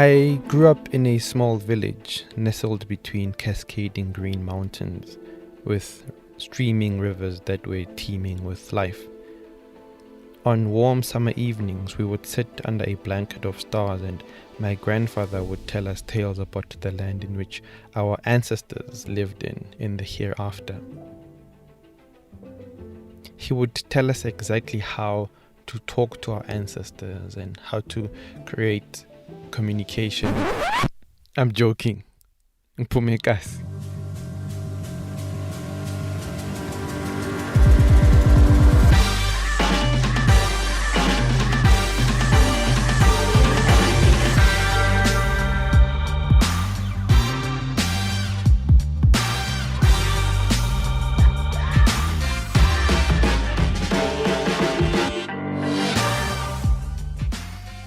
I grew up in a small village nestled between cascading green mountains with streaming rivers that were teeming with life. On warm summer evenings, we would sit under a blanket of stars, and my grandfather would tell us tales about the land in which our ancestors lived in the hereafter. He would tell us exactly how to talk to our ancestors and how to create communication. I'm joking. Mpumekas.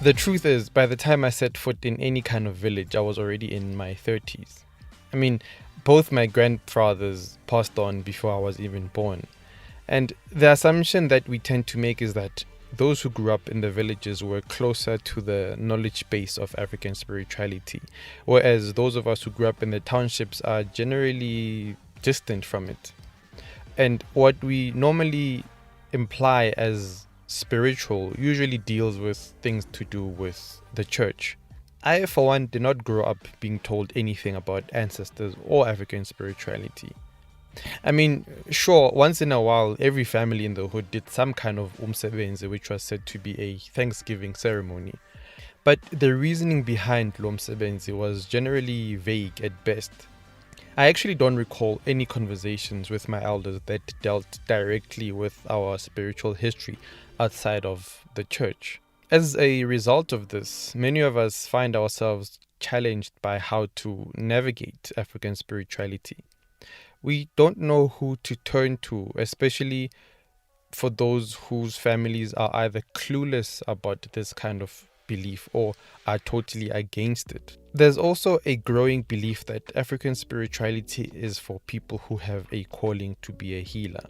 The truth is, by the time I set foot in any kind of village, I was already in my 30s. I mean, both my grandfathers passed on before I was even born. And the assumption that we tend to make is that those who grew up in the villages were closer to the knowledge base of African spirituality, whereas those of us who grew up in the townships are generally distant from it. And what we normally imply as spiritual usually deals with things to do with the church. I, for one, did not grow up being told anything about ancestors or African spirituality. I mean, sure, once in a while, every family in the hood did some kind of umsebenzi, which was said to be a Thanksgiving ceremony. But the reasoning behind lo msebenzi was generally vague at best. I actually don't recall any conversations with my elders that dealt directly with our spiritual history outside of the church. As a result of this, many of us find ourselves challenged by how to navigate African spirituality. We don't know who to turn to, especially for those whose families are either clueless about this kind of belief or are totally against it. There's also a growing belief that African spirituality is for people who have a calling to be a healer.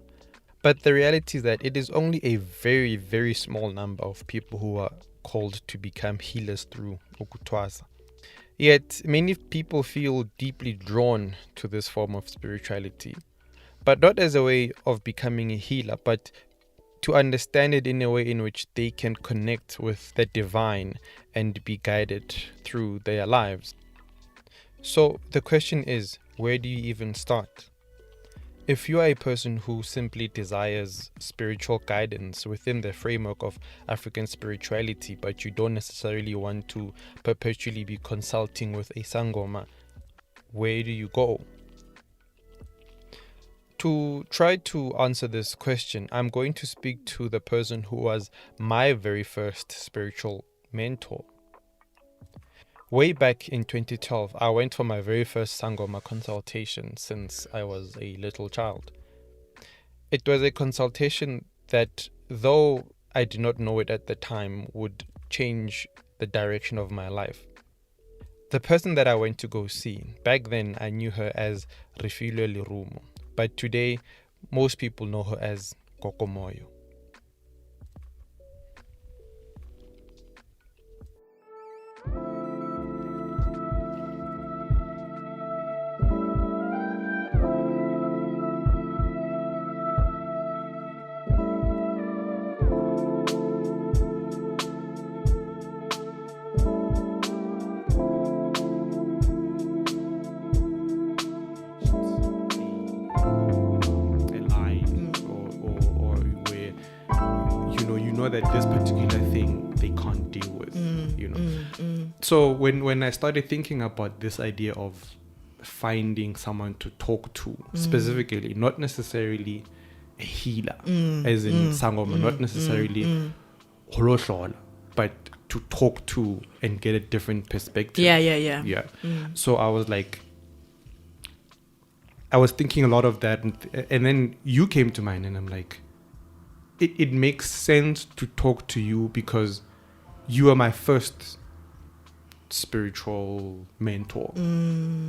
But the reality is that it is only a very, very small number of people who are called to become healers through ukuthwasa. Yet, many people feel deeply drawn to this form of spirituality, but not as a way of becoming a healer, but to understand it in a way in which they can connect with the divine and be guided through their lives. So the question is, where do you even start? If you are a person who simply desires spiritual guidance within the framework of African spirituality, but you don't necessarily want to perpetually be consulting with a sangoma, where do you go? To try to answer this question, I'm going to speak to the person who was my very first spiritual mentor. Way back in 2012, I went for my very first sangoma consultation since I was a little child. It was a consultation that, though I did not know it at the time, would change the direction of my life. The person that I went to go see, back then I knew her as Refilwe Lerumo, but today most people know her as Gogo Moyo. That this particular thing they can't deal with, So when I started thinking about this idea of finding someone to talk to, specifically, not necessarily a healer, as in sangoma, not necessarily holohlola, but to talk to and get a different perspective. Yeah. So I was thinking a lot of that, and then you came to mind, and I'm like, it makes sense to talk to you because you are my first spiritual mentor,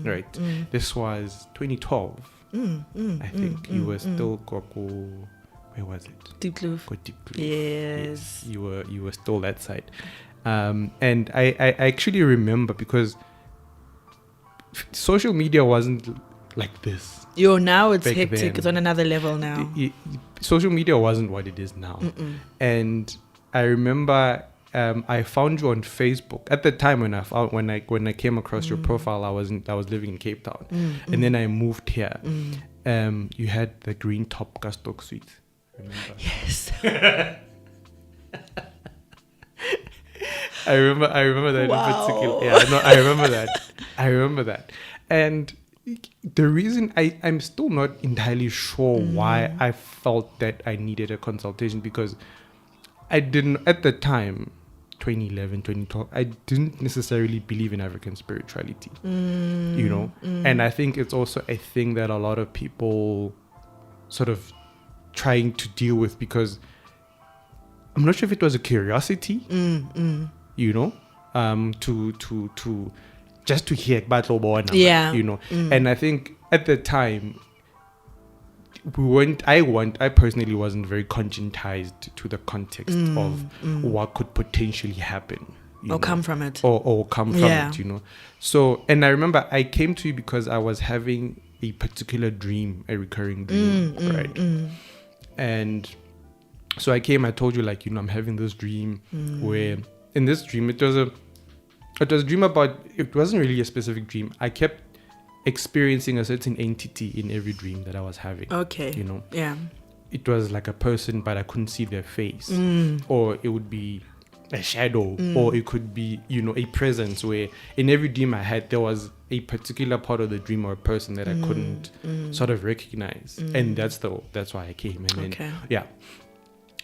right? This was 2012. I think you were still Gogo. Where was it? Deep Kloof. Deep Kloof. Yes. You were still that side, And I actually remember because social media wasn't like this. Now it's back hectic. then. It's on another level now. Social media wasn't what it is now. And I remember I found you on Facebook at the time when I came across your profile. I was living in Cape Town, and then I moved here. You had the green top Gastok suite. Remember? Yes. I remember that Wow. in particular. Yeah, no, I remember that. And the reason I'm still not entirely sure why I felt that I needed a consultation, because I didn't, at the time, 2011, 2012, I didn't necessarily believe in African spirituality, you know? And I think it's also a thing that a lot of people sort of trying to deal with, because I'm not sure if it was a curiosity, you know, to just to hear about Lobona, you know. And I think at the time, I personally wasn't very conscientized to the context of what could potentially happen. Or come from it. Or come from it, you know. So, and I remember I came to you because I was having a particular dream, a recurring dream, right? And so I told you, like, you know, I'm having this dream where in this dream, it was a dream about, it wasn't really a specific dream. I kept experiencing a certain entity in every dream that I was having. Okay. You know? Yeah. It was like a person, but I couldn't see their face. Or it would be a shadow, or it could be, you know, a presence, where in every dream I had, there was a particular part of the dream or a person that I couldn't sort of recognize. And that's why I came. And then, yeah.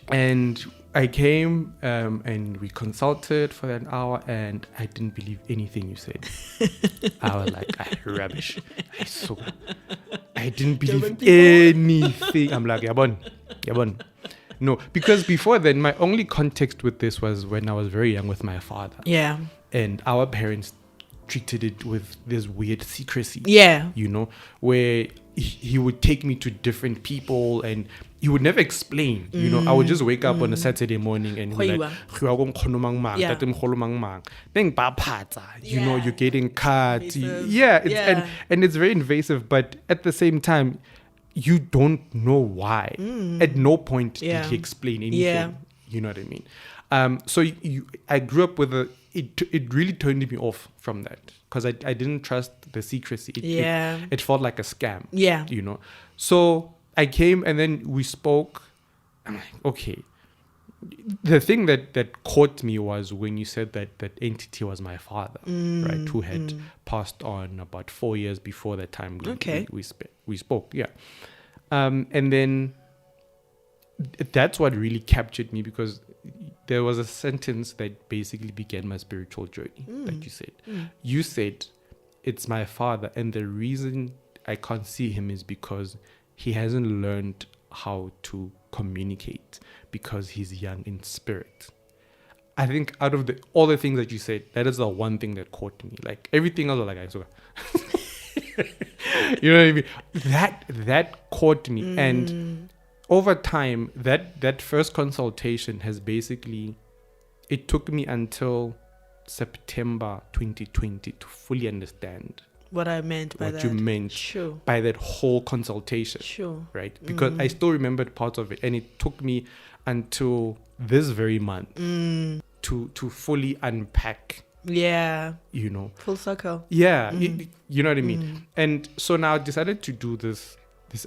And I came and we consulted for an hour, and I didn't believe anything you said. I was like, rubbish. I didn't believe anything. I'm like, yabon. No, because before then, my only context with this was when I was very young with my father. Yeah. And our parents treated it with this weird secrecy. Yeah. You know, where he would take me to different people and he would never explain. You know, I would just wake up on a Saturday morning and he'd be like, you know, you're getting cut. Yeah, and it's very invasive, but at the same time, you don't know why. At no point did he explain anything. Yeah. You know what I mean? So I grew up with it really turned me off from that, because I didn't trust the secrecy. It felt like a scam. Yeah. You know? So I came and then we spoke. I'm like, okay. The thing that caught me was when you said that entity was my father, right? Who had passed on about 4 years before that time we spoke. Yeah. And then that's what really captured me, because there was a sentence that basically began my spiritual journey that you said. You said, it's my father, and the reason I can't see him is because he hasn't learned how to communicate, because he's young in spirit. I think out of all the things that you said, that is the one thing that caught me. Like everything else was like, I saw. You know what I mean? That caught me. And over time, that first consultation has basically, it took me until September 2020 to fully understand what I meant by that. What you meant by that whole consultation. Sure. Right? Because I still remembered parts of it. And it took me until this very month to fully unpack. Yeah. You know. Full circle. Yeah. You know what I mean? And so now I decided to do this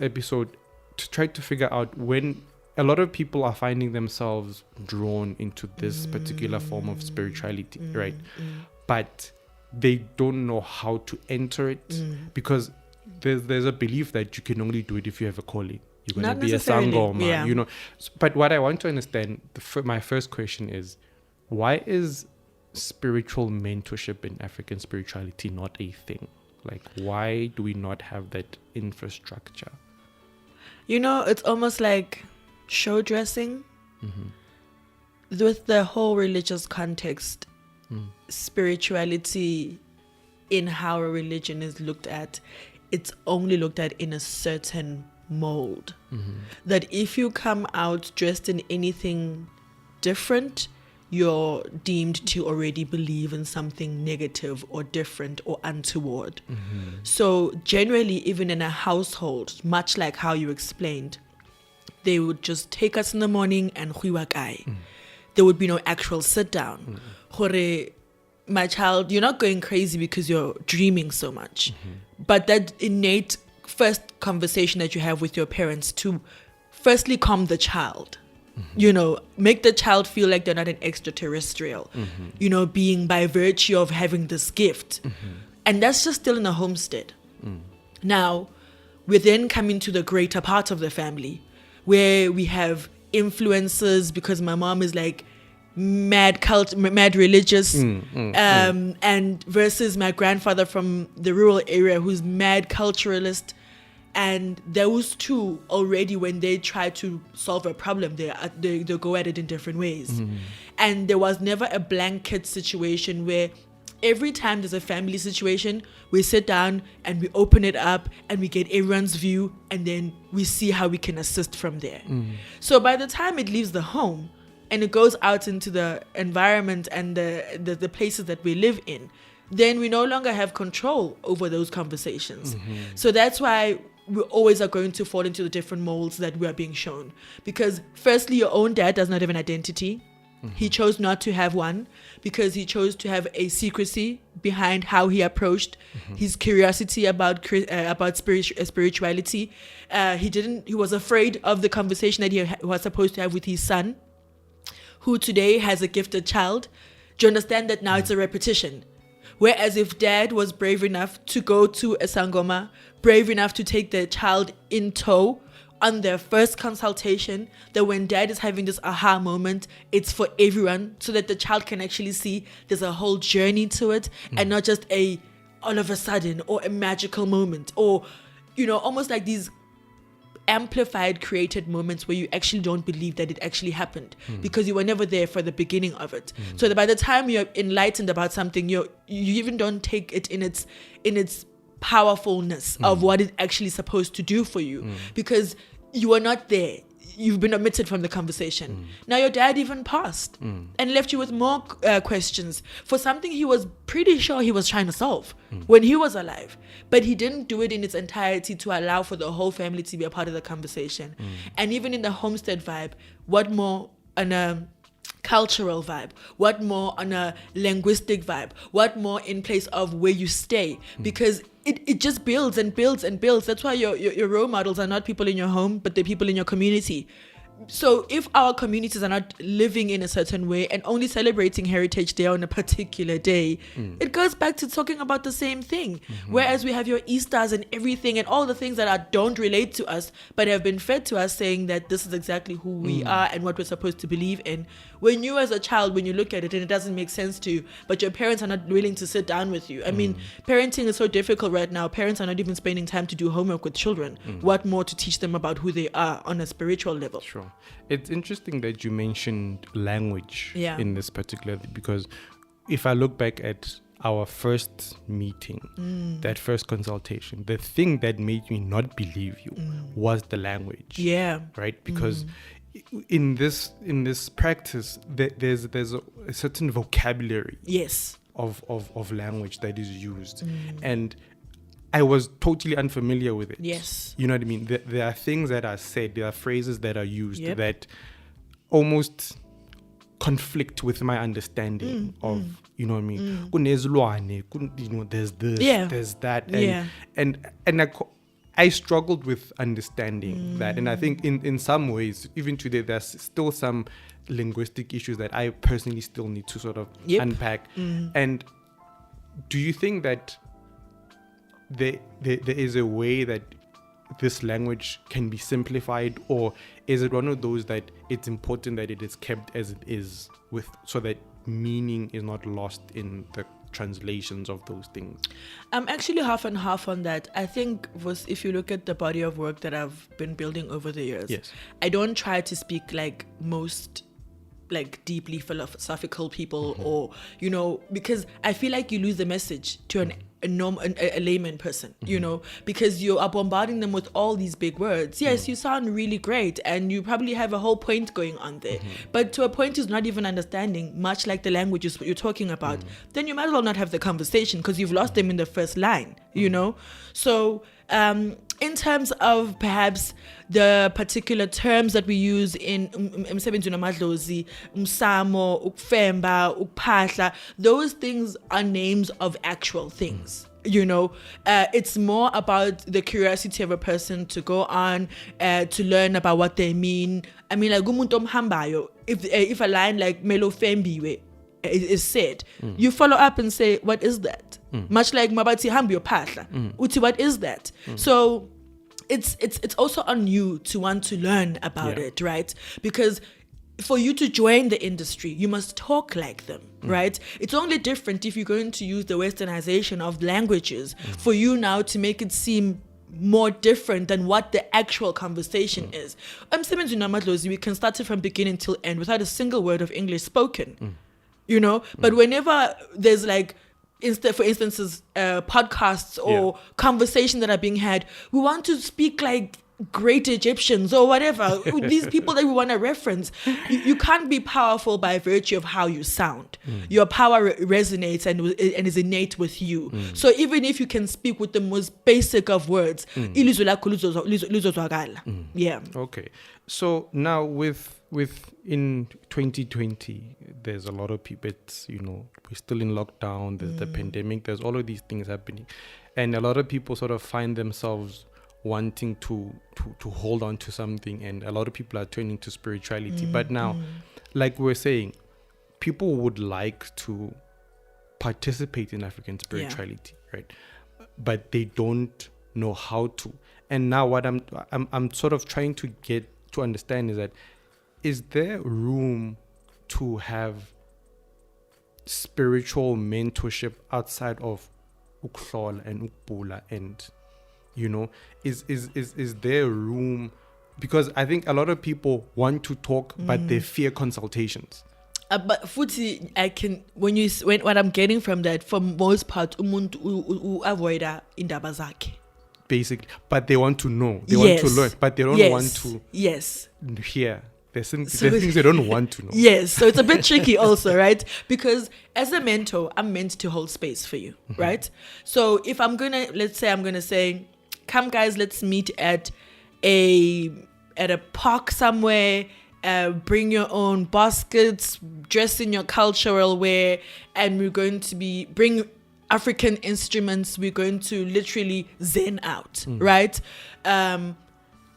episode to try to figure out when a lot of people are finding themselves drawn into this particular form of spirituality, right? But they don't know how to enter it, because there's a belief that you can only do it if you have a calling. You're going to be a sangoma, you know. But what I want to understand, my first question is, why is spiritual mentorship in African spirituality not a thing? Like, why do we not have that infrastructure? You know, it's almost like show dressing. With the whole religious context, spirituality in how a religion is looked at, it's only looked at in a certain mold. That if you come out dressed in anything different, you're deemed to already believe in something negative or different or untoward. So generally, even in a household, much like how you explained, they would just take us in the morning and there would be no actual sit down. Hore, my child, you're not going crazy because you're dreaming so much. But that innate first conversation that you have with your parents to firstly calm the child, make the child feel like they're not an extraterrestrial, being by virtue of having this gift. And that's just still in the homestead. Now, we're then coming to the greater part of the family where we have influences, because my mom is like mad religious, and versus my grandfather from the rural area who's mad culturalist. And those two already, when they try to solve a problem, they go at it in different ways. And there was never a blanket situation where every time there's a family situation, we sit down and we open it up and we get everyone's view, and then we see how we can assist from there. So by the time it leaves the home and it goes out into the environment and the places that we live in, then we no longer have control over those conversations. So that's why we always are going to fall into the different molds that we are being shown. Because firstly, your own dad does not have an identity. He chose not to have one because he chose to have a secrecy behind how he approached his curiosity about spirituality. He was afraid of the conversation that he was supposed to have with his son, who today has a gifted child. Do you understand that now it's a repetition? Whereas if dad was brave enough to go to a sangoma, brave enough to take their child in tow on their first consultation, that when dad is having this aha moment, it's for everyone, so that the child can actually see there's a whole journey to it, and not just a all of a sudden or a magical moment, or almost like these amplified created moments where you actually don't believe that it actually happened because you were never there for the beginning of it. So that by the time you're enlightened about something, you even don't take it in its powerfulness of what it's actually supposed to do for you, because you were not there. You've been omitted from the conversation. Now your dad even passed and left you with more questions for something he was pretty sure he was trying to solve when he was alive. But he didn't do it in its entirety to allow for the whole family to be a part of the conversation. And even in the homestead vibe, what more on a cultural vibe? What more on a linguistic vibe? What more in place of where you stay? Because it just builds and builds and builds. That's why your role models are not people in your home, but they're people in your community. So if our communities are not living in a certain way and only celebrating Heritage Day on a particular day, it goes back to talking about the same thing. Whereas we have your Easters and everything and all the things that don't relate to us, but have been fed to us saying that this is exactly who we are and what we're supposed to believe in. When you as a child, when you look at it and it doesn't make sense to you, but your parents are not willing to sit down with you. I mean, parenting is so difficult right now. Parents are not even spending time to do homework with children. What more to teach them about who they are on a spiritual level? Sure. It's interesting that you mentioned language in this particular, because if I look back at our first meeting, that first consultation, the thing that made me not believe you was the language. Yeah. Right? Because in this practice, there's a certain vocabulary. Yes. Of language that is used. And I was totally unfamiliar with it. Yes. You know what I mean? There are things that are said, there are phrases that are used that almost conflict with my understanding of, you know what I mean? There's this, there's that. And I struggled with understanding that. And I think in some ways, even today, there's still some linguistic issues that I personally still need to sort of unpack. And do you think that there is a way that this language can be simplified, or is it one of those that it's important that it is kept as it is, so that meaning is not lost in the translations of those things? I'm actually half and half on that. I think if you look at the body of work that I've been building over the years, I don't try to speak like most deeply philosophical people, or because I feel like you lose the message to a layman person, you know, because you are bombarding them with all these big words. Yes, you sound really great and you probably have a whole point going on there, but to a point who's not even understanding, much like the language is what you're talking about, then you might as well not have the conversation because you've lost them in the first line, you know. So in terms of perhaps the particular terms that we use in emsebenzini wamadlozi, umsamo, ukufemba, ukuphahla, those things are names of actual things. You know, it's more about the curiosity of a person to go on, to learn about what they mean. I mean, like umuntu omhambayo, if a line like melo fembiwe is said, you follow up and say, what is that? Much like mabati hambi phahla, uti, what is that? So it's also on you to want to learn about it, right? Because for you to join the industry, you must talk like them, right? It's only different if you're going to use the westernization of languages for you now to make it seem more different than what the actual conversation is. We can start it from beginning till end without a single word of English spoken, you know? But whenever there's like, for instance, podcasts or conversations that are being had, we want to speak like great Egyptians or whatever. These people that we want to reference. You can't be powerful by virtue of how you sound. Your power resonates and is innate with you. So even if you can speak with the most basic of words, ilizwi lakho lizozwakala. Yeah. Okay. So now with in 2020, there's a lot of people, it's, you know, we're still in lockdown, there's the pandemic, there's all of these things happening. And a lot of people sort of find themselves wanting to hold on to something, and a lot of people are turning to spirituality. But now, like we were saying, people would like to participate in African spirituality, right? But they don't know how to. And now what I'm sort of trying to get to understand is that, is there room to have spiritual mentorship outside of ukuhlola and ukubula, and you know, is there room? Because I think a lot of people want to talk but they fear consultations. But futhi, what I'm getting from that, for most part, umuntu avoida indaba zakhe. Basically, but they want to know, they want to learn, but they don't want to hear. There's things they don't want to know. Yes, so it's a bit tricky also, right? Because as a mentor, I'm meant to hold space for you, right? So if let's say, come guys, let's meet at a park somewhere, bring your own baskets, dress in your cultural wear, and we're going to bring African instruments, we're going to literally zen out, right?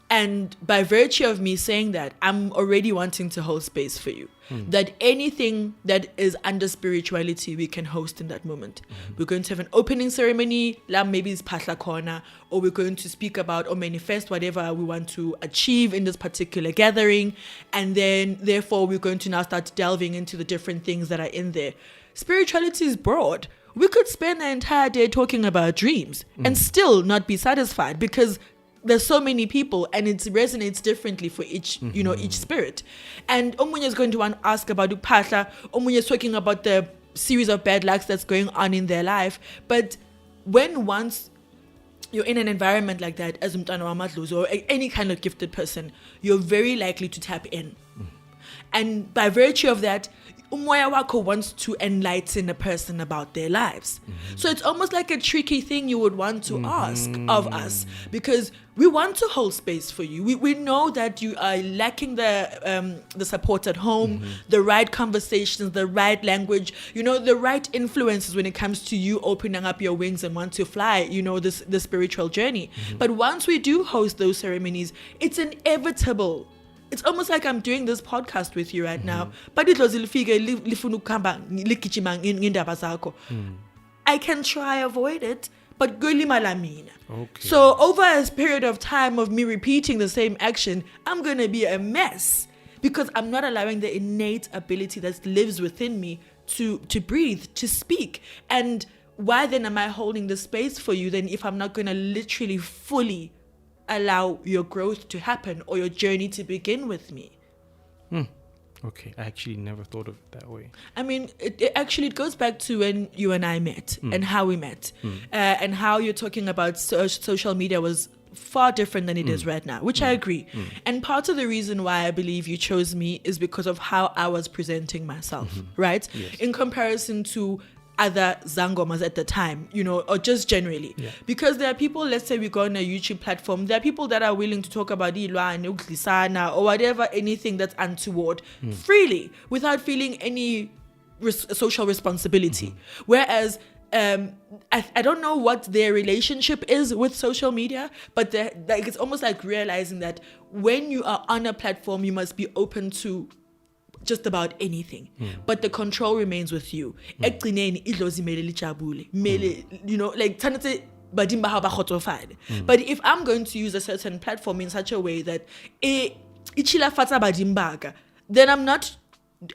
And by virtue of me saying that, I'm already wanting to hold space for you. That anything that is under spirituality, we can host in that moment. We're going to have an opening ceremony, maybe it's Phahla Corner, or we're going to speak about or manifest whatever we want to achieve in this particular gathering. And then, therefore, we're going to now start delving into the different things that are in there. Spirituality is broad. We could spend the entire day talking about dreams and still not be satisfied, because there's so many people and it resonates differently for each, each spirit. And Omunya is going to want to ask about Uphahla. Omunya is talking about the series of bad lucks that's going on in their life. But once you're in an environment like that, as Mtana Wamadluzo or any kind of gifted person, you're very likely to tap in. And by virtue of that, Umoya Wako wants to enlighten a person about their lives. So it's almost like a tricky thing you would want to ask of us, because we want to hold space for you. We know that you are lacking the support at home, the right conversations, the right language, the right influences when it comes to you opening up your wings and want to fly, the spiritual journey. But once we do host those ceremonies, it's inevitable. It's almost like I'm doing this podcast with you right now. But it was I can try avoid it, but okay. So over a period of time of me repeating the same action, I'm going to be a mess, because I'm not allowing the innate ability that lives within me to breathe, to speak. And why then am I holding the space for you then if I'm not going to literally fully allow your growth to happen or your journey to begin with me? Okay, I actually never thought of it that way. I mean, it goes back to when you and I met and how we met, and how you're talking about social media was far different than it is right now, which I agree. And part of the reason why I believe you chose me is because of how I was presenting myself, right? Yes. In comparison to other zangomas at the time, you know, or just generally. Yeah. Because there are people, let's say we go on a YouTube platform, there are people that are willing to talk about Ilwa and Uklisana or whatever, anything that's untoward freely without feeling any social responsibility. Whereas I don't know what their relationship is with social media, but like it's almost like realizing that when you are on a platform, you must be open to just about anything, but the control remains with you. Ekugcineni idlozi mele lijabule, mele, you know, like tsanetse badimba ha ba kgotsofale. But if I'm going to use a certain platform in such a way that ichilafatsa badimbaka, then I'm not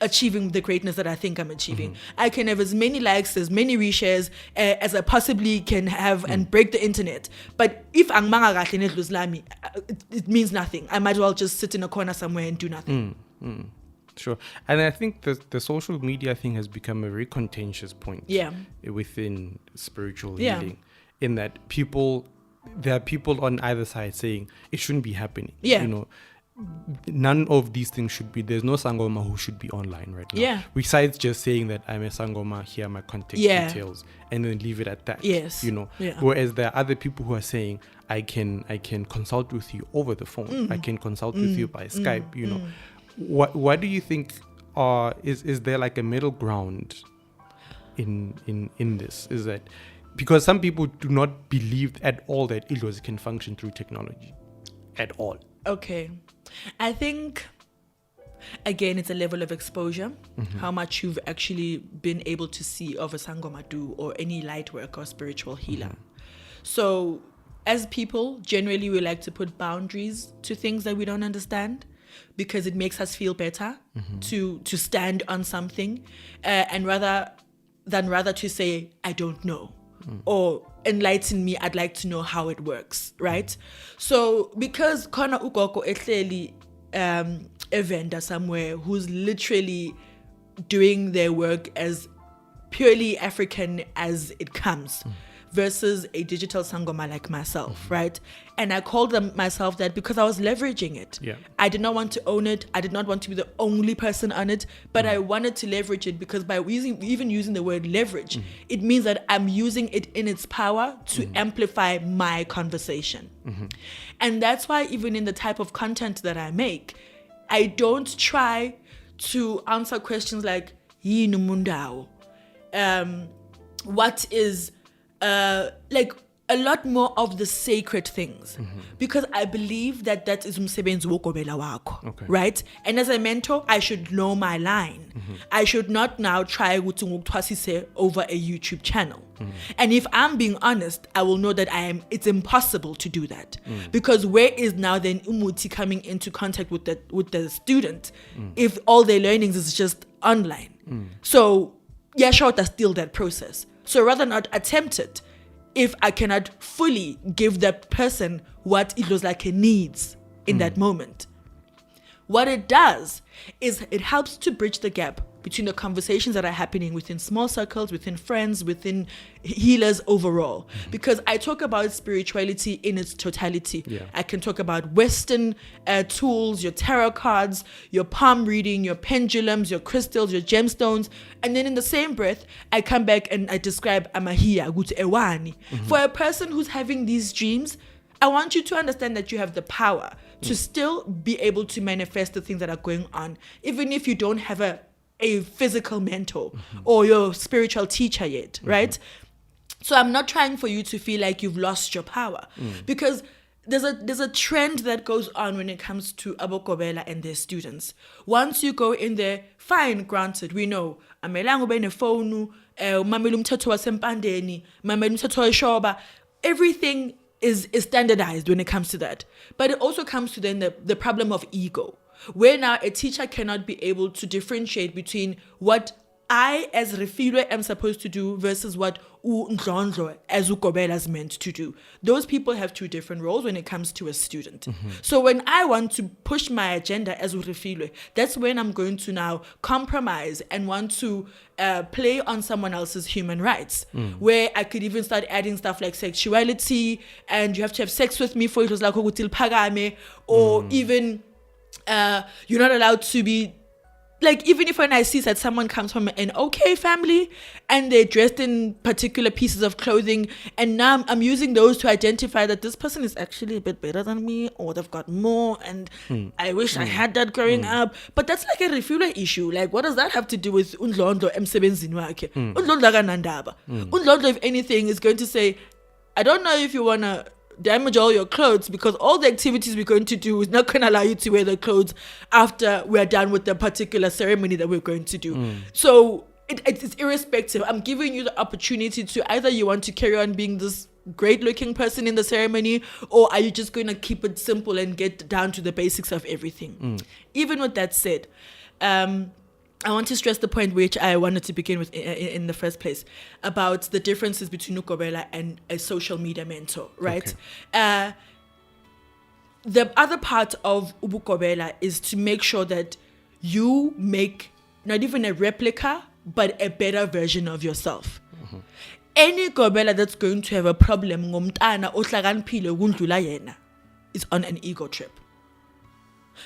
achieving the greatness that I think I'm achieving. I can have as many likes, as many reshares as I possibly can have and break the internet. But if I'm it means nothing. I might as well just sit in a corner somewhere and do nothing. Sure. And I think the social media thing has become a very contentious point within spiritual healing, in that there are people on either side saying it shouldn't be happening. You know, none of these things should be, there's no Sangoma who should be online right now. Besides just saying that I'm a Sangoma, here are my contact details, and then leave it at that. You know, whereas there are other people who are saying, I can consult with you over the phone. I can consult with you by Skype, you know. What do you think is there like a middle ground in this? Is that because some people do not believe at all that Ilozi can function through technology at all? Okay. I think, again, it's a level of exposure, how much you've actually been able to see of a Sangoma do or any light work or spiritual healer. So as people, generally we like to put boundaries to things that we don't understand, because it makes us feel better to stand on something, and rather to say, I don't know, or enlighten me, I'd like to know how it works, right? So because Kona Ukoko ehleli a vendor somewhere who's literally doing their work as purely African as it comes, versus a digital Sangoma like myself, right? And I called myself that because I was leveraging it. I did not want to own it. I did not want to be the only person on it, but I wanted to leverage it because by using the word leverage, it means that I'm using it in its power to amplify my conversation. And that's why even in the type of content that I make, I don't try to answer questions like, Yinu Mundao, what is like a lot more of the sacred things, because I believe that is umsebenzi wokobela wakho, right? And as a mentor, I should know my line. I should not now try ukuthwasa over a YouTube channel. And if I'm being honest, I will know that it's impossible to do that, because where is now then umuti coming into contact with the student if all their learnings is just online? So yeah, sure, that's still that process. So rather not attempt it if I cannot fully give that person what it looks like it needs in that moment. What it does is it helps to bridge the gap between the conversations that are happening within small circles, within friends, within healers overall. Because I talk about spirituality in its totality. I can talk about Western tools, your tarot cards, your palm reading, your pendulums, your crystals, your gemstones. And then in the same breath, I come back and I describe Amahia, Gut Ewani. For a person who's having these dreams, I want you to understand that you have the power to still be able to manifest the things that are going on, even if you don't have a physical mentor or your spiritual teacher yet, right? So I'm not trying for you to feel like you've lost your power, because there's a trend that goes on when it comes to Abokobela and their students. Once you go in there, fine, granted, we know amelango bene phone, mamela umthetho wasempandeni, mamela umthetho weshoba, everything is standardized when it comes to that. But it also comes to then the problem of ego, where now a teacher cannot be able to differentiate between what I as Refilwe am supposed to do versus what Ndlondlo as Ukobela is meant to do. Those people have two different roles when it comes to a student. So when I want to push my agenda as Refilwe, that's when I'm going to now compromise and want to play on someone else's human rights, where I could even start adding stuff like sexuality, and you have to have sex with me for it was like pagame, or even you're not allowed to be. Like, even if when I see that someone comes from an okay family and they're dressed in particular pieces of clothing, and now I'm using those to identify that this person is actually a bit better than me, or they've got more, and I wish I had that growing up. But that's like a Refilwe issue. Like, what does that have to do with Undlondo emsebenzini wakhe? Undlondo akanandaba. Undlondo, if anything, is going to say, I don't know if you want to damage all your clothes, because all the activities we're going to do is not going to allow you to wear the clothes after we're done with the particular ceremony that we're going to do. So it's irrespective. I'm giving you the opportunity to either you want to carry on being this great looking person in the ceremony, or are you just going to keep it simple and get down to the basics of everything. Even with that said, I want to stress the point which I wanted to begin with in the first place, about the differences between Ukobela and a social media mentor, right? Okay. The other part of Ukobela is to make sure that you make not even a replica, but a better version of yourself. Any Ukobela that's going to have a problem ngomntana ohlakaniphile ukundlula yena is on an ego trip.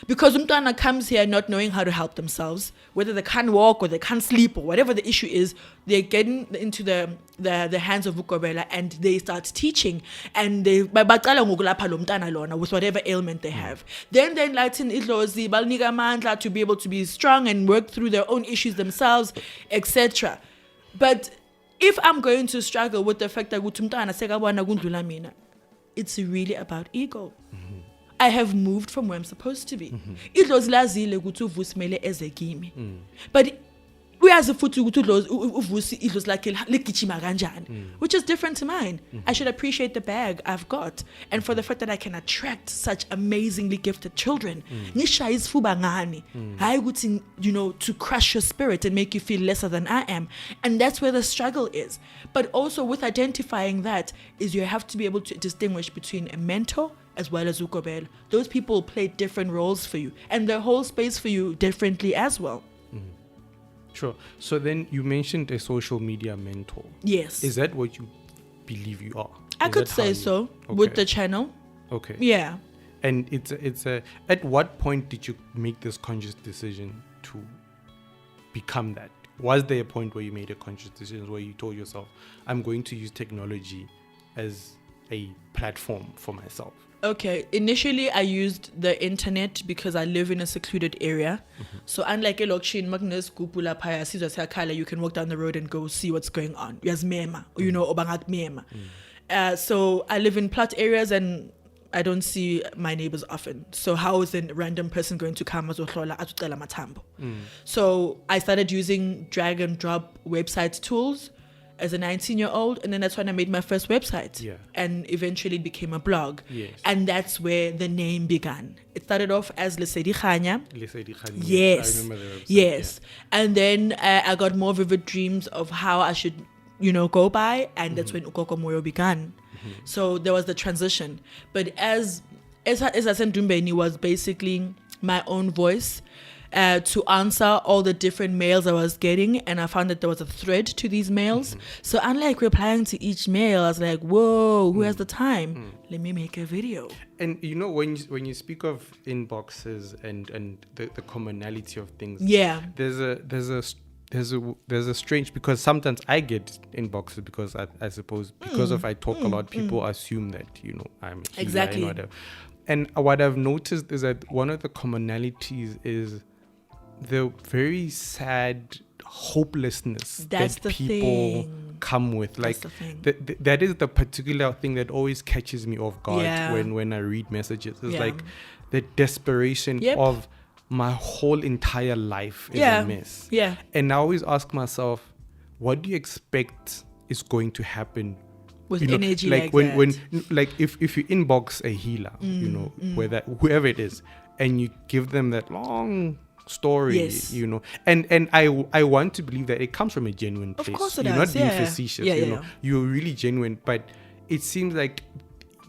Because umntwana comes here not knowing how to help themselves, whether they can't walk or they can't sleep or whatever the issue is, they're getting into the hands of Ukobela and they start teaching, and they baqala ngokulapha lo mntana lona with whatever ailment they have. Then they enlighten idlozi, balnika amandla to be able to be strong and work through their own issues themselves, etc. But if I'm going to struggle with the fact that umntana sekabona kundlula mina, it's really about ego. I have moved from where I'm supposed to be. Idlozi lazile ukuthi uvusi mele eze kimi. But uyazi futhi ukuthi uvusi idlozi lakhe ligijima kanjani, which is different to mine. I should appreciate the bag I've got, and for the fact that I can attract such amazingly gifted children. Ngisha isifuba ngani. Hayi ukuthi, you know, to crush your spirit and make you feel lesser than I am. And that's where the struggle is. But also with identifying that is you have to be able to distinguish between a mentor as well as Ukobela. Those people play different roles for you, and they hold space for you differently as well. Sure. So then you mentioned a social media mentor. Yes. Is that what you believe you are? I could say so, with the channel. Okay. Yeah. And it's a at what point did you make this conscious decision to become that? Was there a point where you made a conscious decision where you told yourself, I'm going to use technology as a platform for myself? Okay, initially I used the internet because I live in a secluded area. So unlike Elokshi Magnus Kupula Paya Caesar Sakala, you can walk down the road and go see what's going on. Yes, mema, you know, obangat mema. So I live in plot areas and I don't see my neighbors often. So how is a random person going to come as matambo? So I started using drag and drop website tools as a 19-year-old, and then that's when I made my first website. Yeah. And eventually it became a blog. Yes. And that's where the name began. It started off as Lesedi Khanya. Yes. I remember the website. Yes. Yeah. And then I got more vivid dreams of how I should, you know, go by, and that's when Gogo Moyo began. So there was the transition. But as Dumbeni was basically my own voice, to answer all the different mails I was getting, and I found that there was a thread to these mails. So unlike replying to each mail, I was like, whoa, who has the time? Let me make a video. And you know, when you speak of inboxes and the commonality of things, yeah, there's a strange, because sometimes I get inboxes because I suppose because of I talk a lot, people assume that, you know, I'm a healer exactly. and whatever. And what I've noticed is that one of the commonalities is the very sad hopelessness that people come with. Like that is the particular thing that always catches me off guard when I read messages. It's like the desperation of my whole entire life is a mess. Yeah. And I always ask myself, what do you expect is going to happen with energy like when like if you inbox a healer, you know, whoever it is, and you give them that long story, Yes. you know, and I want to believe that it comes from a genuine place. Of course it You're does. not being Yeah. facetious, Yeah, you yeah, know, you're really genuine, but it seems like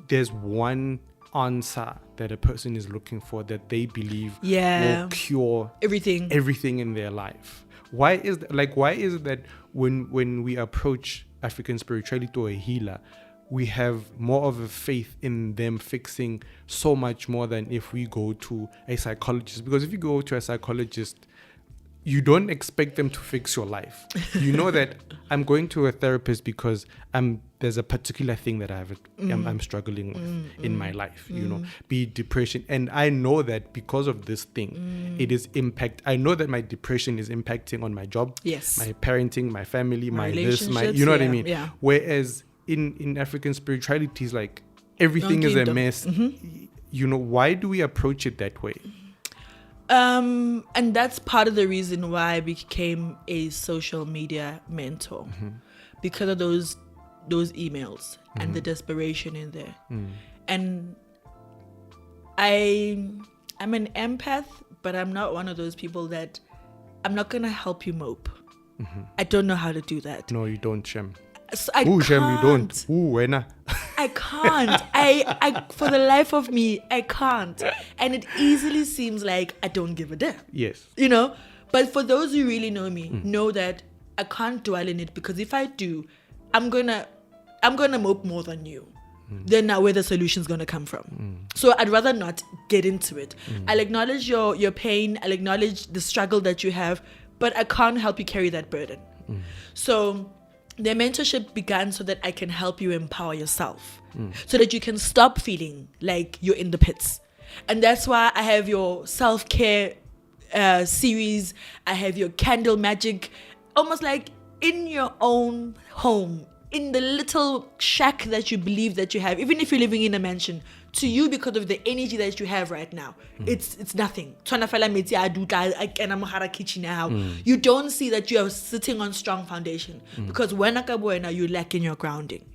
there's one answer that a person is looking for that they believe will cure everything in their life. Why is it that when we approach African spirituality or a healer, we have more of a faith in them fixing so much more than if we go to a psychologist? Because if you go to a psychologist, you don't expect them to fix your life. You know that I'm going to a therapist because there's a particular thing that I'm struggling with in my life, you know, be it depression. And I know that because of this thing, I know that my depression is impacting on my job, my parenting, my family, my this, you know what I mean? Yeah. Whereas in African spirituality, is like everything is a mess. You know, why do we approach it that way? And that's part of the reason why I became a social media mentor, because of those emails and the desperation in there. And I'm an empath, but I'm not one of those people that I'm not gonna help you mope. I don't know how to do that. No, you don't, Shem. So I can't. Shem, you don't. I can't. I for the life of me, I can't. And it easily seems like I don't give a damn. Yes. You know? But for those who really know me, know that I can't dwell in it, because if I do, I'm gonna mope more than you. Then now where the solution's gonna come from. So I'd rather not get into it. I'll acknowledge your pain, I'll acknowledge the struggle that you have, but I can't help you carry that burden. So the mentorship began so that I can help you empower yourself, so that you can stop feeling like you're in the pits. And that's why I have your self-care series. I have your candle magic, almost like in your own home, in the little shack that you believe that you have, even if you're living in a mansion. To you, because of the energy that you have right now, it's nothing. You don't see that you are sitting on strong foundation, because when you lack in your grounding.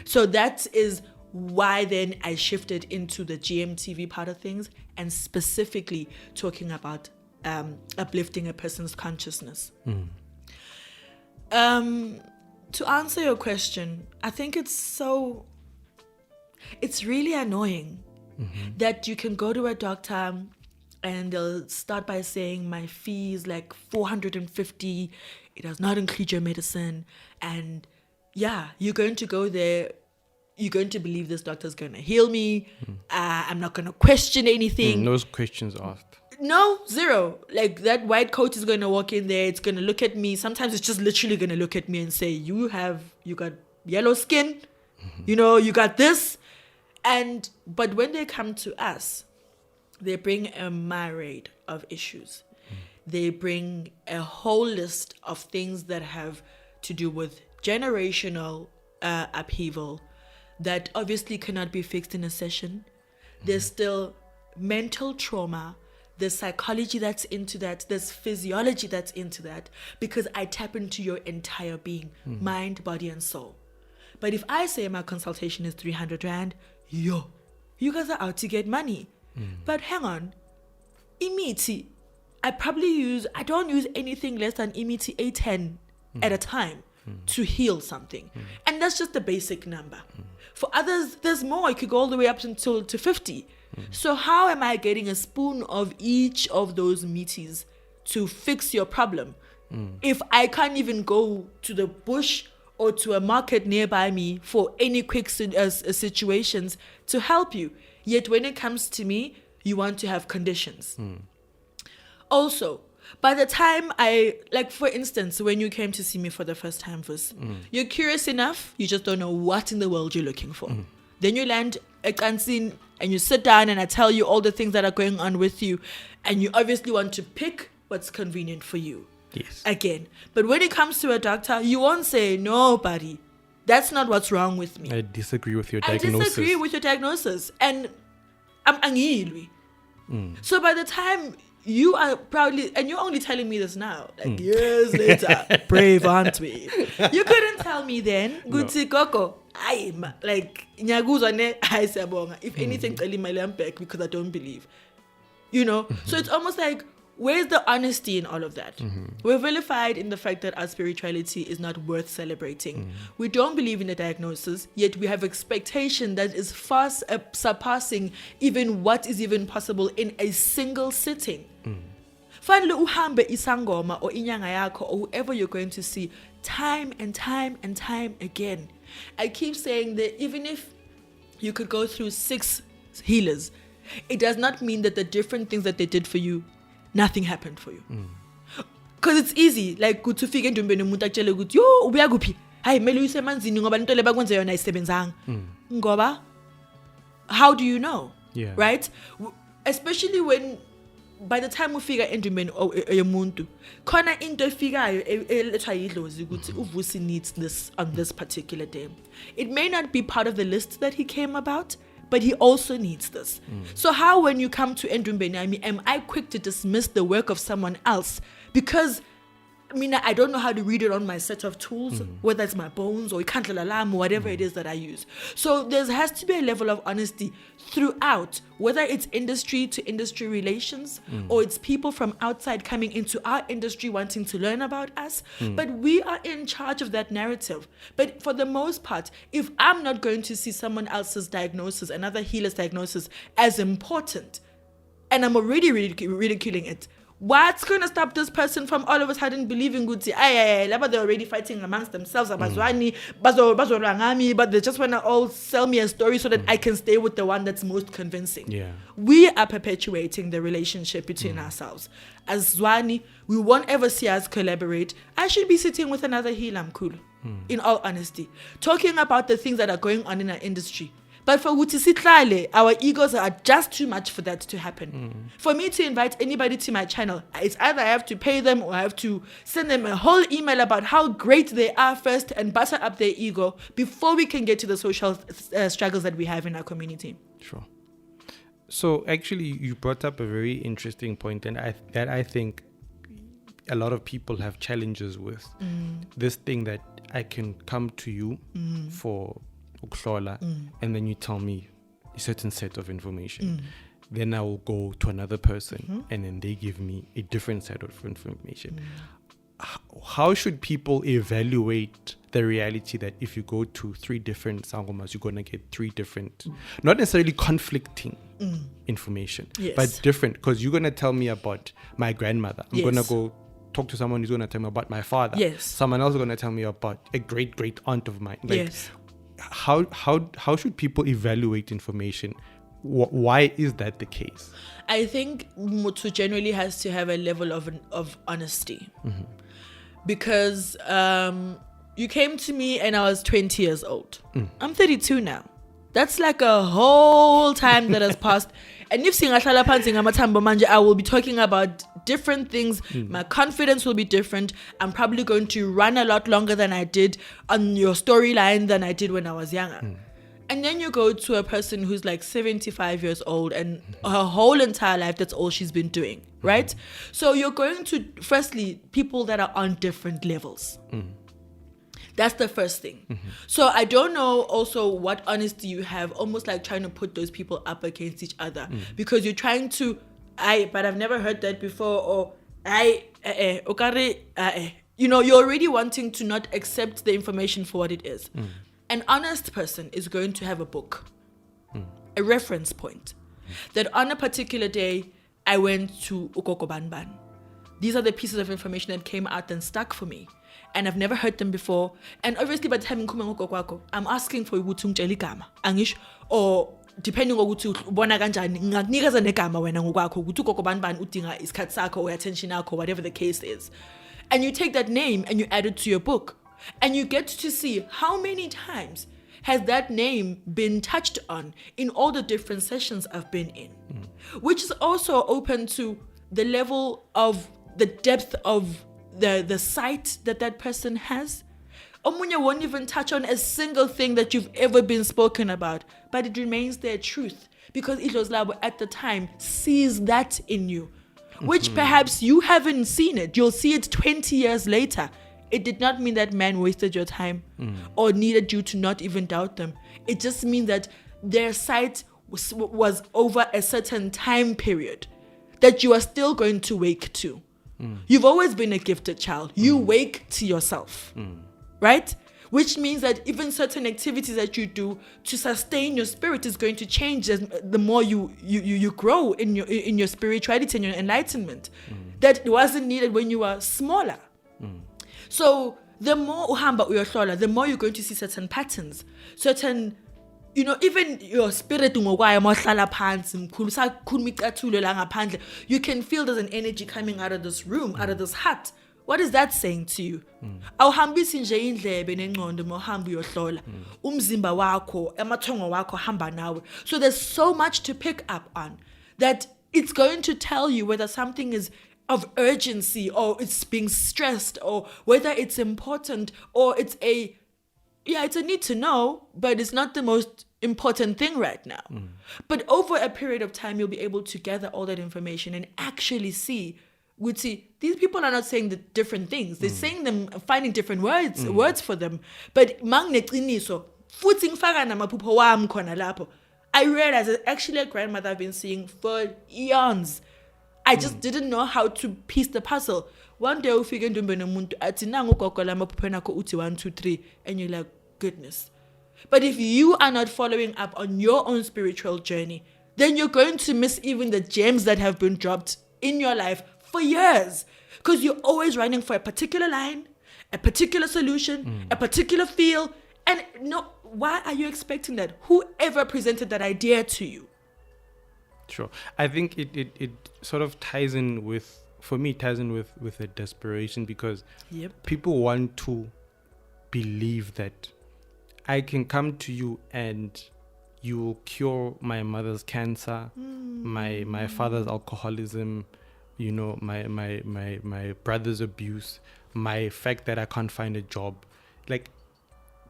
So that is why then I shifted into the GMTV part of things, and specifically talking about uplifting a person's consciousness. To answer your question, I think it's really annoying that you can go to a doctor and they'll start by saying my fee is like $450. It does not include your medicine. And yeah, you're going to go there. You're going to believe this doctor's going to heal me. I'm not going to question anything. No questions asked. No, zero. Like that white coat is going to walk in there. It's going to look at me. Sometimes it's just literally going to look at me and say, you got yellow skin. You know, you got this. But when they come to us, they bring a myriad of issues. They bring a whole list of things that have to do with generational upheaval that obviously cannot be fixed in a session. There's still mental trauma. There's psychology that's into that. There's physiology that's into that, because I tap into your entire being, mind, body, and soul. But if I say my consultation is 300 Rand, you guys are out to get money. But hang on, imiti, I don't use anything less than imiti 810 at a time to heal something. And that's just the basic number. For others, there's more. It could go all the way up until to 50. So how am I getting a spoon of each of those meaties to fix your problem if I can't even go to the bush or to a market nearby me for any quick situations to help you? Yet when it comes to me, you want to have conditions. Also, by the time for instance, when you came to see me for the first time, you're curious enough, you just don't know what in the world you're looking for. Then you land a canteen and you sit down and I tell you all the things that are going on with you, and you obviously want to pick what's convenient for you. Yes. Again. But when it comes to a doctor, you won't say, no, buddy, that's not what's wrong with me. I disagree with your diagnosis. And I'm angry. So by the time you are proudly, and you're only telling me this now, like years later, brave aren't we? You couldn't tell me then, Gutsi Gogo, I'm like, if anything, tell him I'm back because I don't believe. You know? So it's almost like, where's the honesty in all of that? We're vilified in the fact that our spirituality is not worth celebrating. We don't believe in a diagnosis, yet we have expectation that is far surpassing even what is even possible in a single sitting. Fanele uhambe isangoma or inyanga yakho or whoever you're going to see time and time and time again. I keep saying that even if you could go through 6 healers, it does not mean that the different things that they did for you, nothing happened for you. Because it's easy, like to figure ndumbeni umuntu akutshele ukuthi yo ubuya kuphi, hayi mele uyisemanzini ngoba into le bakwenze yona ayisebenzanga. Ngoba how do you know? Yeah. Right? Especially when by the time ufika endumbeni yomuntu khona into efikayo elethwa yidlozi ukuthi uvusi needs this on this particular day. It may not be part of the list that he came about, but he also needs this. So how, when you come to endumbeni, am I quick to dismiss the work of someone else because I don't know how to read it on my set of tools, whether it's my bones or alarm or whatever it is that I use. So there has to be a level of honesty throughout, whether it's industry to industry relations or it's people from outside coming into our industry wanting to learn about us. But we are in charge of that narrative. But for the most part, if I'm not going to see someone else's diagnosis, another healer's diagnosis as important, and I'm already ridiculing it, what's going to stop this person from all of a sudden believing good? They're already fighting amongst themselves. But they just want to all sell me a story so that I can stay with the one that's most convincing. Yeah. We are perpetuating the relationship between ourselves. As Zwani, we won't ever see us collaborate. I should be sitting with another healer, cool. In all honesty. Talking about the things that are going on in our industry. But for Utisitlale, our egos are just too much for that to happen. For me to invite anybody to my channel, it's either I have to pay them or I have to send them a whole email about how great they are first and butter up their ego before we can get to the social struggles that we have in our community. Sure. So actually, you brought up a very interesting point, and I think a lot of people have challenges with this thing that I can come to you for ukuhlola, and then you tell me a certain set of information. Then I will go to another person and then they give me a different set of information. How should people evaluate the reality that if you go to 3 different sangomas, you're going to get 3 different, not necessarily conflicting information, but different? Because you're going to tell me about my grandmother. I'm going to go talk to someone who's going to tell me about my father. Someone else is going to tell me about a great aunt of mine. How should people evaluate information? Why is that the case? I think Mutu generally has to have a level of honesty. Because you came to me and I was 20 years old. I'm 32 now. That's like a whole time that has passed. And if I will be talking about different things. My confidence will be different. I'm probably going to run a lot longer than I did on your storyline than I did when I was younger. And then you go to a person who's like 75 years old and her whole entire life, that's all she's been doing, right? So you're going to, firstly, people that are on different levels. That's the first thing. So I don't know also what honesty you have, almost like trying to put those people up against each other. Because you're trying to, but I've never heard that before, or you know, you're already wanting to not accept the information for what it is. An honest person is going to have a book, a reference point, that on a particular day, I went to Ukoko Banban. These are the pieces of information that came out and stuck for me. And I've never heard them before. And obviously, by the time I'm asking for Ugutung Gama, Angish, or depending on Utu Bonaganjan, Nigazan Negama when Angwako, Utukoko Banban Utinga is Katsako or Attentionako, whatever the case is. And you take that name and you add it to your book. And you get to see how many times has that name been touched on in all the different sessions I've been in. Which is also open to the level of the depth of the sight that person has. Omunya won't even touch on a single thing that you've ever been spoken about, but it remains their truth because Ilos Labo at the time sees that in you, which perhaps you haven't seen it. You'll see it 20 years later. It did not mean that man wasted your time or needed you to not even doubt them. It just means that their sight was over a certain time period that you are still going to wake to. You've always been a gifted child. You wake to yourself, right? Which means that even certain activities that you do to sustain your spirit is going to change as the more you grow in your spirituality and your enlightenment. That wasn't needed when you were smaller. So the more uhamba uyohlola, the more you're going to see certain patterns, certain, even your spirit ungokwayo mawuhlala phansi mkhulu sakhuluma icathulo la ngaphandle, you can feel there's an energy coming out of this room, out of this hut. What is that saying to you? Awuhambisi nje indlebe nengqondo mawuhamba uyohlola. Umzimba wakho, amathongo wakho hamba nawe. So there's so much to pick up on that it's going to tell you whether something is of urgency or it's being stressed or whether it's important or it's a need to know, but it's not the most important thing right now. But over a period of time, you'll be able to gather all that information and actually see, these people are not saying the different things. They're saying them, finding different words for them. But I realized that actually a grandmother I've been seeing for eons. I just didn't know how to piece the puzzle. One day ufike ndombeni umuntu athi nangu gogo la maphupho nakho uthi 1 2 3 and you're like, goodness. But if you are not following up on your own spiritual journey, then you're going to miss even the gems that have been dropped in your life for years, because you're always running for a particular line, a particular solution, a particular feel, and why are you expecting that? Whoever presented that idea to you? Sure. I think it sort of ties in with a desperation, because people want to believe that I can come to you and you will cure my mother's cancer, my father's alcoholism, my brother's abuse, my fact that I can't find a job. Like,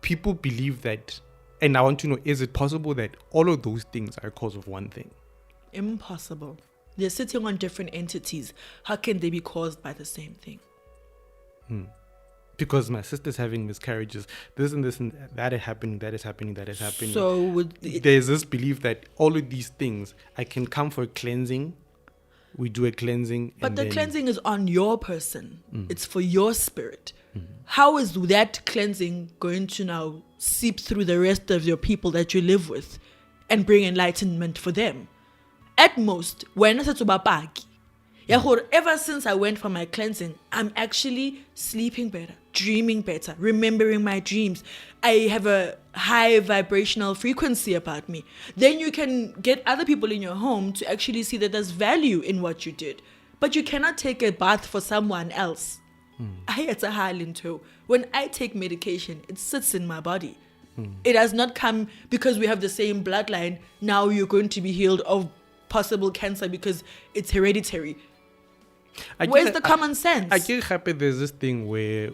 people believe that, and I want to know, is it possible that all of those things are cause of one thing? Impossible. They're sitting on different entities. How can they be caused by the same thing? Because my sister's having miscarriages, this and that is happening, that is happening. So there's this belief that all of these things, I can come for a cleansing. We do a cleansing. But the cleansing is on your person. It's for your spirit. How is that cleansing going to now seep through the rest of your people that you live with and bring enlightenment for them? At most, when I said to ever since I went for my cleansing, I'm actually sleeping better, dreaming better, remembering my dreams. I have a high vibrational frequency about me. Then you can get other people in your home to actually see that there's value in what you did. But you cannot take a bath for someone else. When I take medication, it sits in my body. It has not come because we have the same bloodline. Now you're going to be healed of possible cancer because it's hereditary. Where's the common sense? I get happy there's this thing where,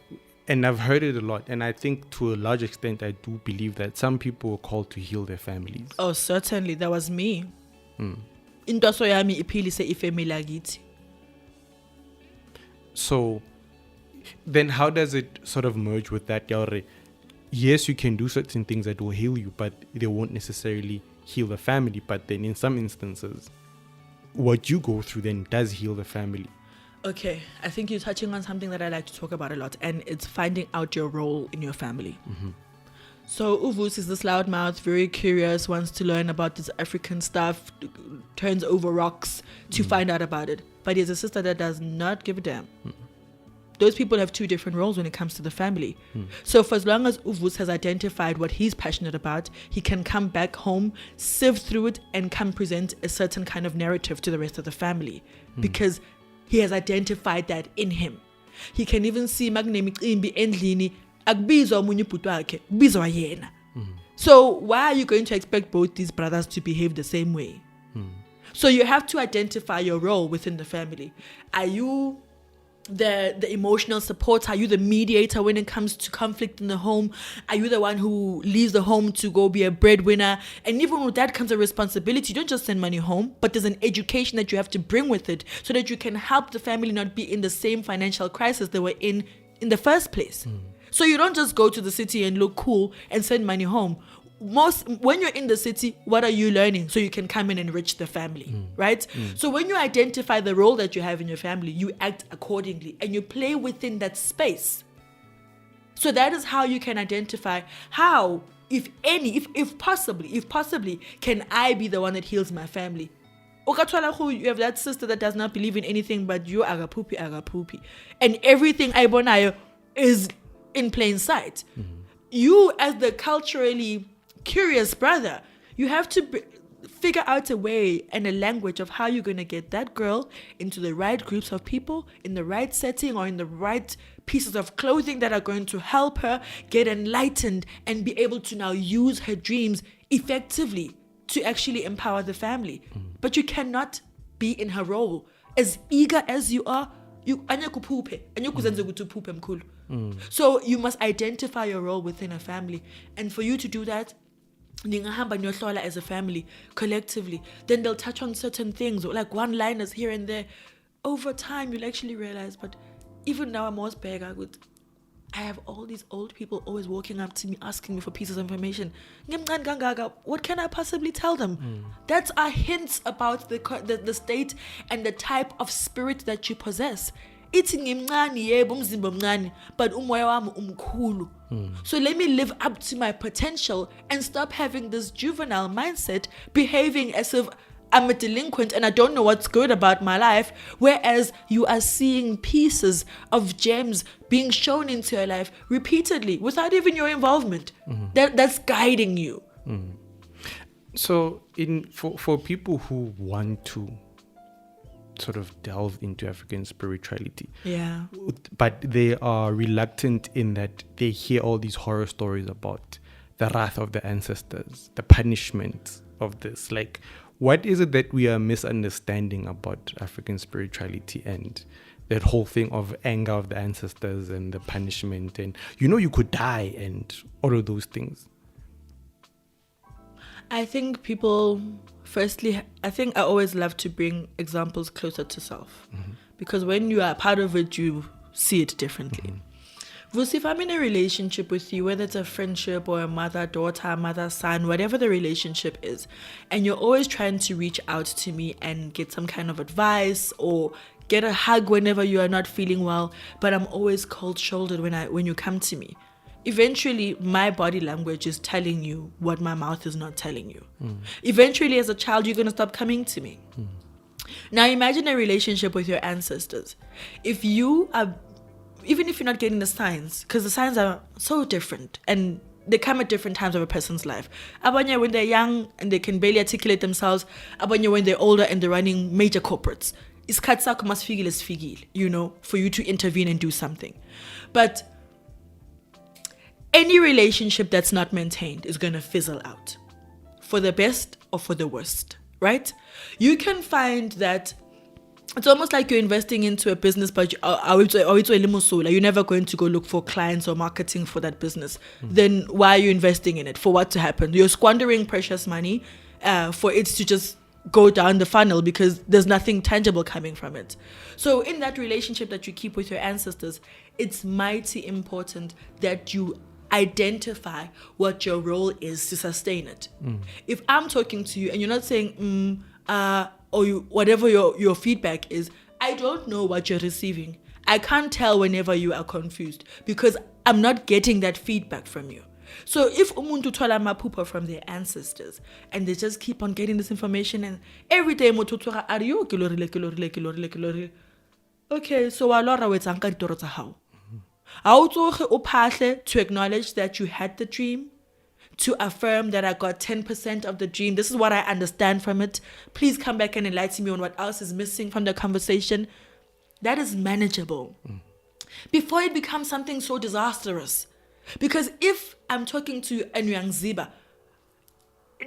and I've heard it a lot, and I think to a large extent I do believe that some people are called to heal their families. Oh, certainly. That was me. Into yami iphilise ifamily yakithi. So then how does it sort of merge with that? Yes, you can do certain things that will heal you, but they won't necessarily heal the family. But then in some instances, what you go through then does heal the family. Okay, I think you're touching on something that I like to talk about a lot, and it's finding out your role in your family. So Uvus is this loudmouth, very curious, wants to learn about this African stuff, turns over rocks to find out about it. But he has a sister that does not give a damn. Those people have two different roles when it comes to the family. So for as long as Uvus has identified what he's passionate about, he can come back home, sift through it, and come present a certain kind of narrative to the rest of the family. Because he has identified that in him. He can even see Magnemicimbi endlini akubizwa omunye ubhuti wakhe, kubizwa yena. So why are you going to expect both these brothers to behave the same way? So you have to identify your role within the family. Are you the emotional support? Are you the mediator when it comes to conflict in the home? Are you the one who leaves the home to go be a breadwinner? And even with that comes a responsibility. You don't just send money home, but there's an education that you have to bring with it so that you can help the family not be in the same financial crisis they were in the first place. So you don't just go to the city and look cool and send money home. when you're in the city, what are you learning? So you can come and enrich the family, right? So when you identify the role that you have in your family, you act accordingly and you play within that space. So that is how you can identify how, if possibly, can I be the one that heals my family? You have that sister that does not believe in anything but you agapupi. And everything I bonayo is in plain sight. You, as the culturally curious brother, you have to figure out a way and a language of how you're going to get that girl into the right groups of people, in the right setting, or in the right pieces of clothing that are going to help her get enlightened and be able to now use her dreams effectively to actually empower the family. But you cannot be in her role. As eager as you are, so you must identify your role within a family. And for you to do that, as a family, collectively, then they'll touch on certain things, or like one-liners here and there. Over time, you'll actually realize, but even now I'm always big, I have all these old people always walking up to me, asking me for pieces of information. What can I possibly tell them? That's a hint about the state and the type of spirit that you possess. It's but so let me live up to my potential and stop having this juvenile mindset, behaving as if I'm a delinquent and I don't know what's good about my life, whereas you are seeing pieces of gems being shown into your life repeatedly without even your involvement. That's guiding you. So for people who want to sort of delve into African spirituality, but they are reluctant in that they hear all these horror stories about the wrath of the ancestors, the punishment of this, like, what is it that we are misunderstanding about African spirituality and that whole thing of anger of the ancestors and the punishment and you could die and all of those things? I think people, firstly, I always love to bring examples closer to self. Because when you are part of it, you see it differently. If I'm in a relationship with you, whether it's a friendship or a mother-daughter, mother-son, whatever the relationship is, and you're always trying to reach out to me and get some kind of advice or get a hug whenever you are not feeling well, but I'm always cold-shouldered when you come to me. Eventually, my body language is telling you what my mouth is not telling you. Eventually, as a child, you're going to stop coming to me. Now, imagine a relationship with your ancestors. Even if you're not getting the signs, because the signs are so different and they come at different times of a person's life. Abanye when they're young and they can barely articulate themselves. Abanye when they're older and they're running major corporates. Isikhathi sakho masifike sifikile, for you to intervene and do something. But any relationship that's not maintained is going to fizzle out, for the best or for the worst, right? You can find that it's almost like you're investing into a business, but you're never going to go look for clients or marketing for that business. Then why are you investing in it? For what to happen? You're squandering precious money for it to just go down the funnel because there's nothing tangible coming from it. So in that relationship that you keep with your ancestors, it's mighty important that you identify what your role is to sustain it. If I'm talking to you and you're not saying or whatever your feedback is, I don't know what you're receiving. I can't tell whenever you are confused because I'm not getting that feedback from you. So if umuntu thola maphupha from their ancestors and they just keep on getting this information and every day motutwa are you kilori. Okay, so alora wetsanka ditoro tsa hao. How to acknowledge that you had the dream, to affirm that I got 10% of the dream. This is what I understand from it. Please come back and enlighten me on what else is missing from the conversation. That is manageable. Before it becomes something so disastrous. Because if I'm talking to Enyang Ziba,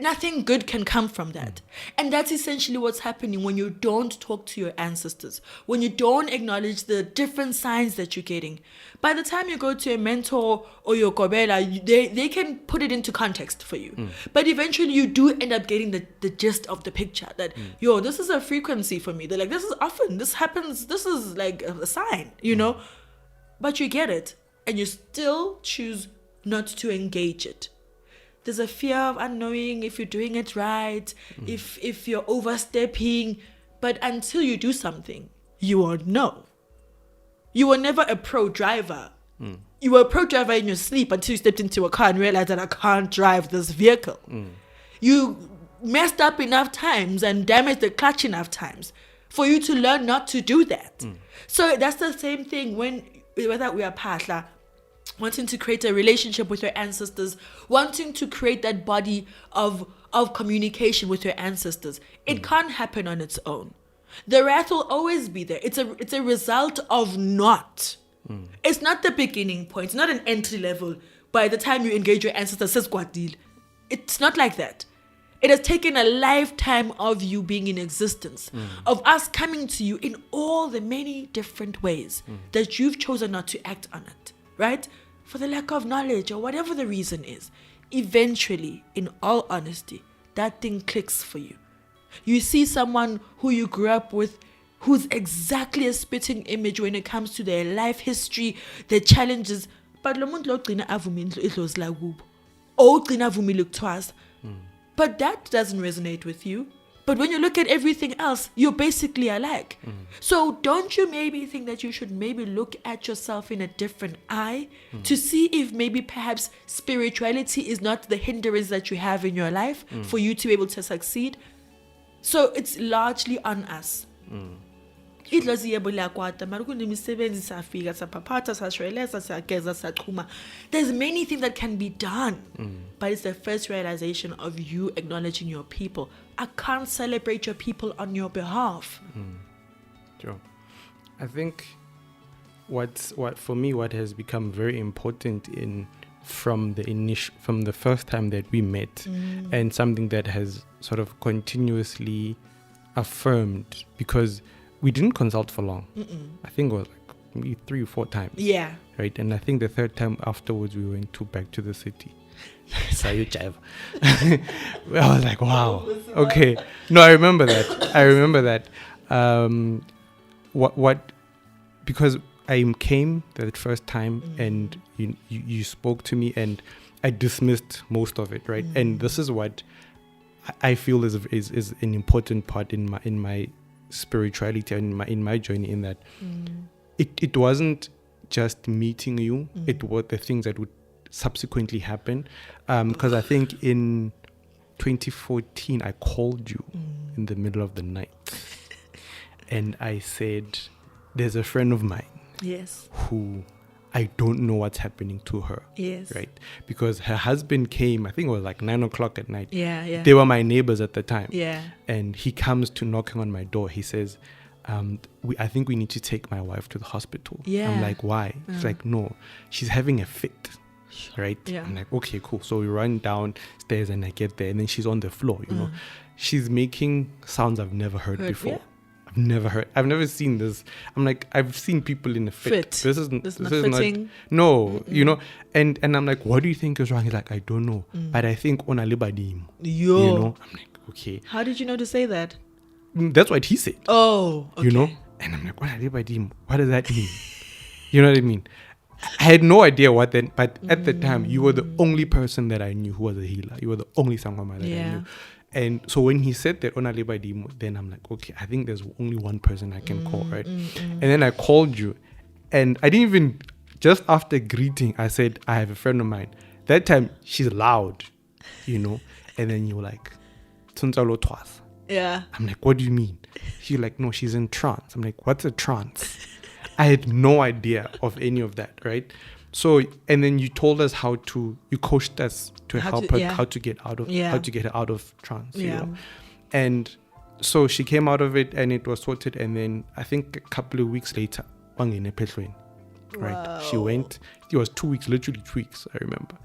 nothing good can come from that. And that's essentially what's happening when you don't talk to your ancestors, when you don't acknowledge the different signs that you're getting. By the time you go to a mentor or your kobela, they can put it into context for you. But eventually you do end up getting the gist of the picture that, this is a frequency for me. They're like, this is often, this happens, this is like a sign, But you get it and you still choose not to engage it. There's a fear of unknowing if you're doing it right, if you're overstepping. But until you do something, you won't know. You were never a pro driver. You were a pro driver in your sleep until you stepped into a car and realized that I can't drive this vehicle. You messed up enough times and damaged the clutch enough times for you to learn not to do that. So that's the same thing whether we are Pahla, wanting to create a relationship with your ancestors, wanting to create that body of communication with your ancestors. It can't happen on its own. The wrath will always be there. It's a result of not. It's not the beginning point. It's not an entry level. By the time you engage your ancestors, says Gwadil. It's not like that. It has taken a lifetime of you being in existence, of us coming to you in all the many different ways that you've chosen not to act on it, right? For the lack of knowledge or whatever the reason is. Eventually, in all honesty, that thing clicks for you. You see someone who you grew up with who's exactly a spitting image when it comes to their life history, their challenges. But but that doesn't resonate with you. But when you look at everything else, you're basically alike. So don't you maybe think that you should maybe look at yourself in a different eye to see if maybe perhaps spirituality is not the hindrance that you have in your life for you to be able to succeed? So it's largely on us. There's many things that can be done, but it's the first realization of you acknowledging your people. I can't celebrate your people on your behalf. Sure. I think what for me what has become very important from the first time that we met, and something that has sort of continuously affirmed, because we didn't consult for long. I think it was like maybe 3 or 4 times. Yeah. Right. And I think the third time afterwards we went back to the city. So you jive. I was like, wow. Okay. No, I remember that. Because I came that first time and you spoke to me and I dismissed most of it, right? And this is what I feel is an important part in my spirituality and in my journey, in that it wasn't just meeting you, it was the things that would subsequently happen, because I think in 2014 I called you in the middle of the night and I said, there's a friend of mine who I don't know what's happening to her. Yes. Right? Because her husband came, I think it was like 9 o'clock at night. Yeah. They were my neighbors at the time. Yeah. And he comes to knocking on my door. He says, I think we need to take my wife to the hospital. Yeah. I'm like, why? He's like, no, she's having a fit. Right? Yeah. I'm like, okay, cool. So we run downstairs and I get there and then she's on the floor, you know. She's making sounds I've never heard before. Yeah. I've never seen this. I'm like, I've seen people in a fit. This is not fitting. No, you know. And I'm like, what do you think is wrong? He's like, I don't know. But I think on alibadim. You know? I'm like, okay. How did you know to say that? That's what he said. Oh, okay. You know? And I'm like, on alibadim, what does that mean? You know what I mean? I had no idea what then, but at the time, you were the only person that I knew who was a healer. You were the only sangoma that I knew. And so when he said that, then I'm like, okay, I think there's only one person I can call, right? And then I called you, and I didn't even, just after greeting, I said, I have a friend of mine. That time, she's loud, you know? And then you were like, ukuthwasa. Yeah. I'm like, what do you mean? She's like, no, she's in trance. I'm like, what's a trance? I had no idea of any of that, right? So, and then you told us you coached us to help her, how to get her out of trance, you know? And so she came out of it and it was sorted. And then I think a couple of weeks later, right? Wow. She went, it was 2 weeks, literally 2 weeks, I remember.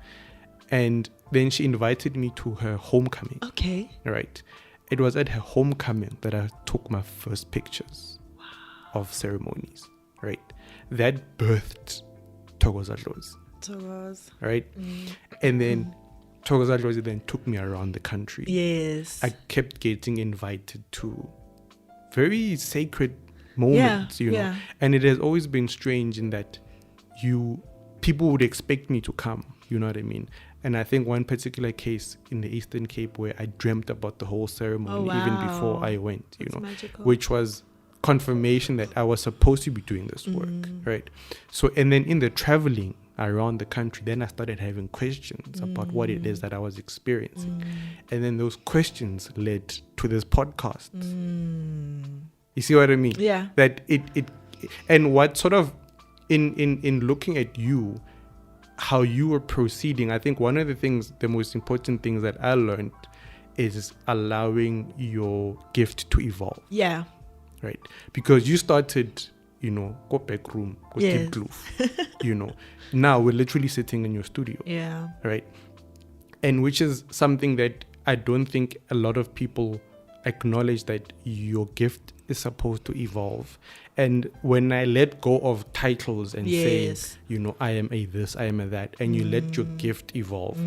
And then she invited me to her homecoming. Okay. Right. It was at her homecoming that I took my first pictures of ceremonies, right? That birthed Thokozadlozi. Right? And then Thokozadlozi then took me around the country. Yes. I kept getting invited to very sacred moments, you know. And it has always been strange in that people would expect me to come, you know what I mean? And I think one particular case in the Eastern Cape where I dreamt about the whole ceremony even before I went, That's magical. which was confirmation that I was supposed to be doing this work, right? So, and then in the traveling around the country, then I started having questions about what it is that I was experiencing. And then those questions led to this podcast. You see what I mean? Yeah. That it and what sort of in looking at you, how you were proceeding, I think one of the most important things that I learned is allowing your gift to evolve. Yeah. Right? Because you started, go back room, go Yes. keep glove, Now we're literally sitting in your studio. Yeah. Right? And which is something that I don't think a lot of people acknowledge, that your gift is supposed to evolve. And when I let go of titles and Yes. say, I am a this, I am a that, and you let your gift evolve,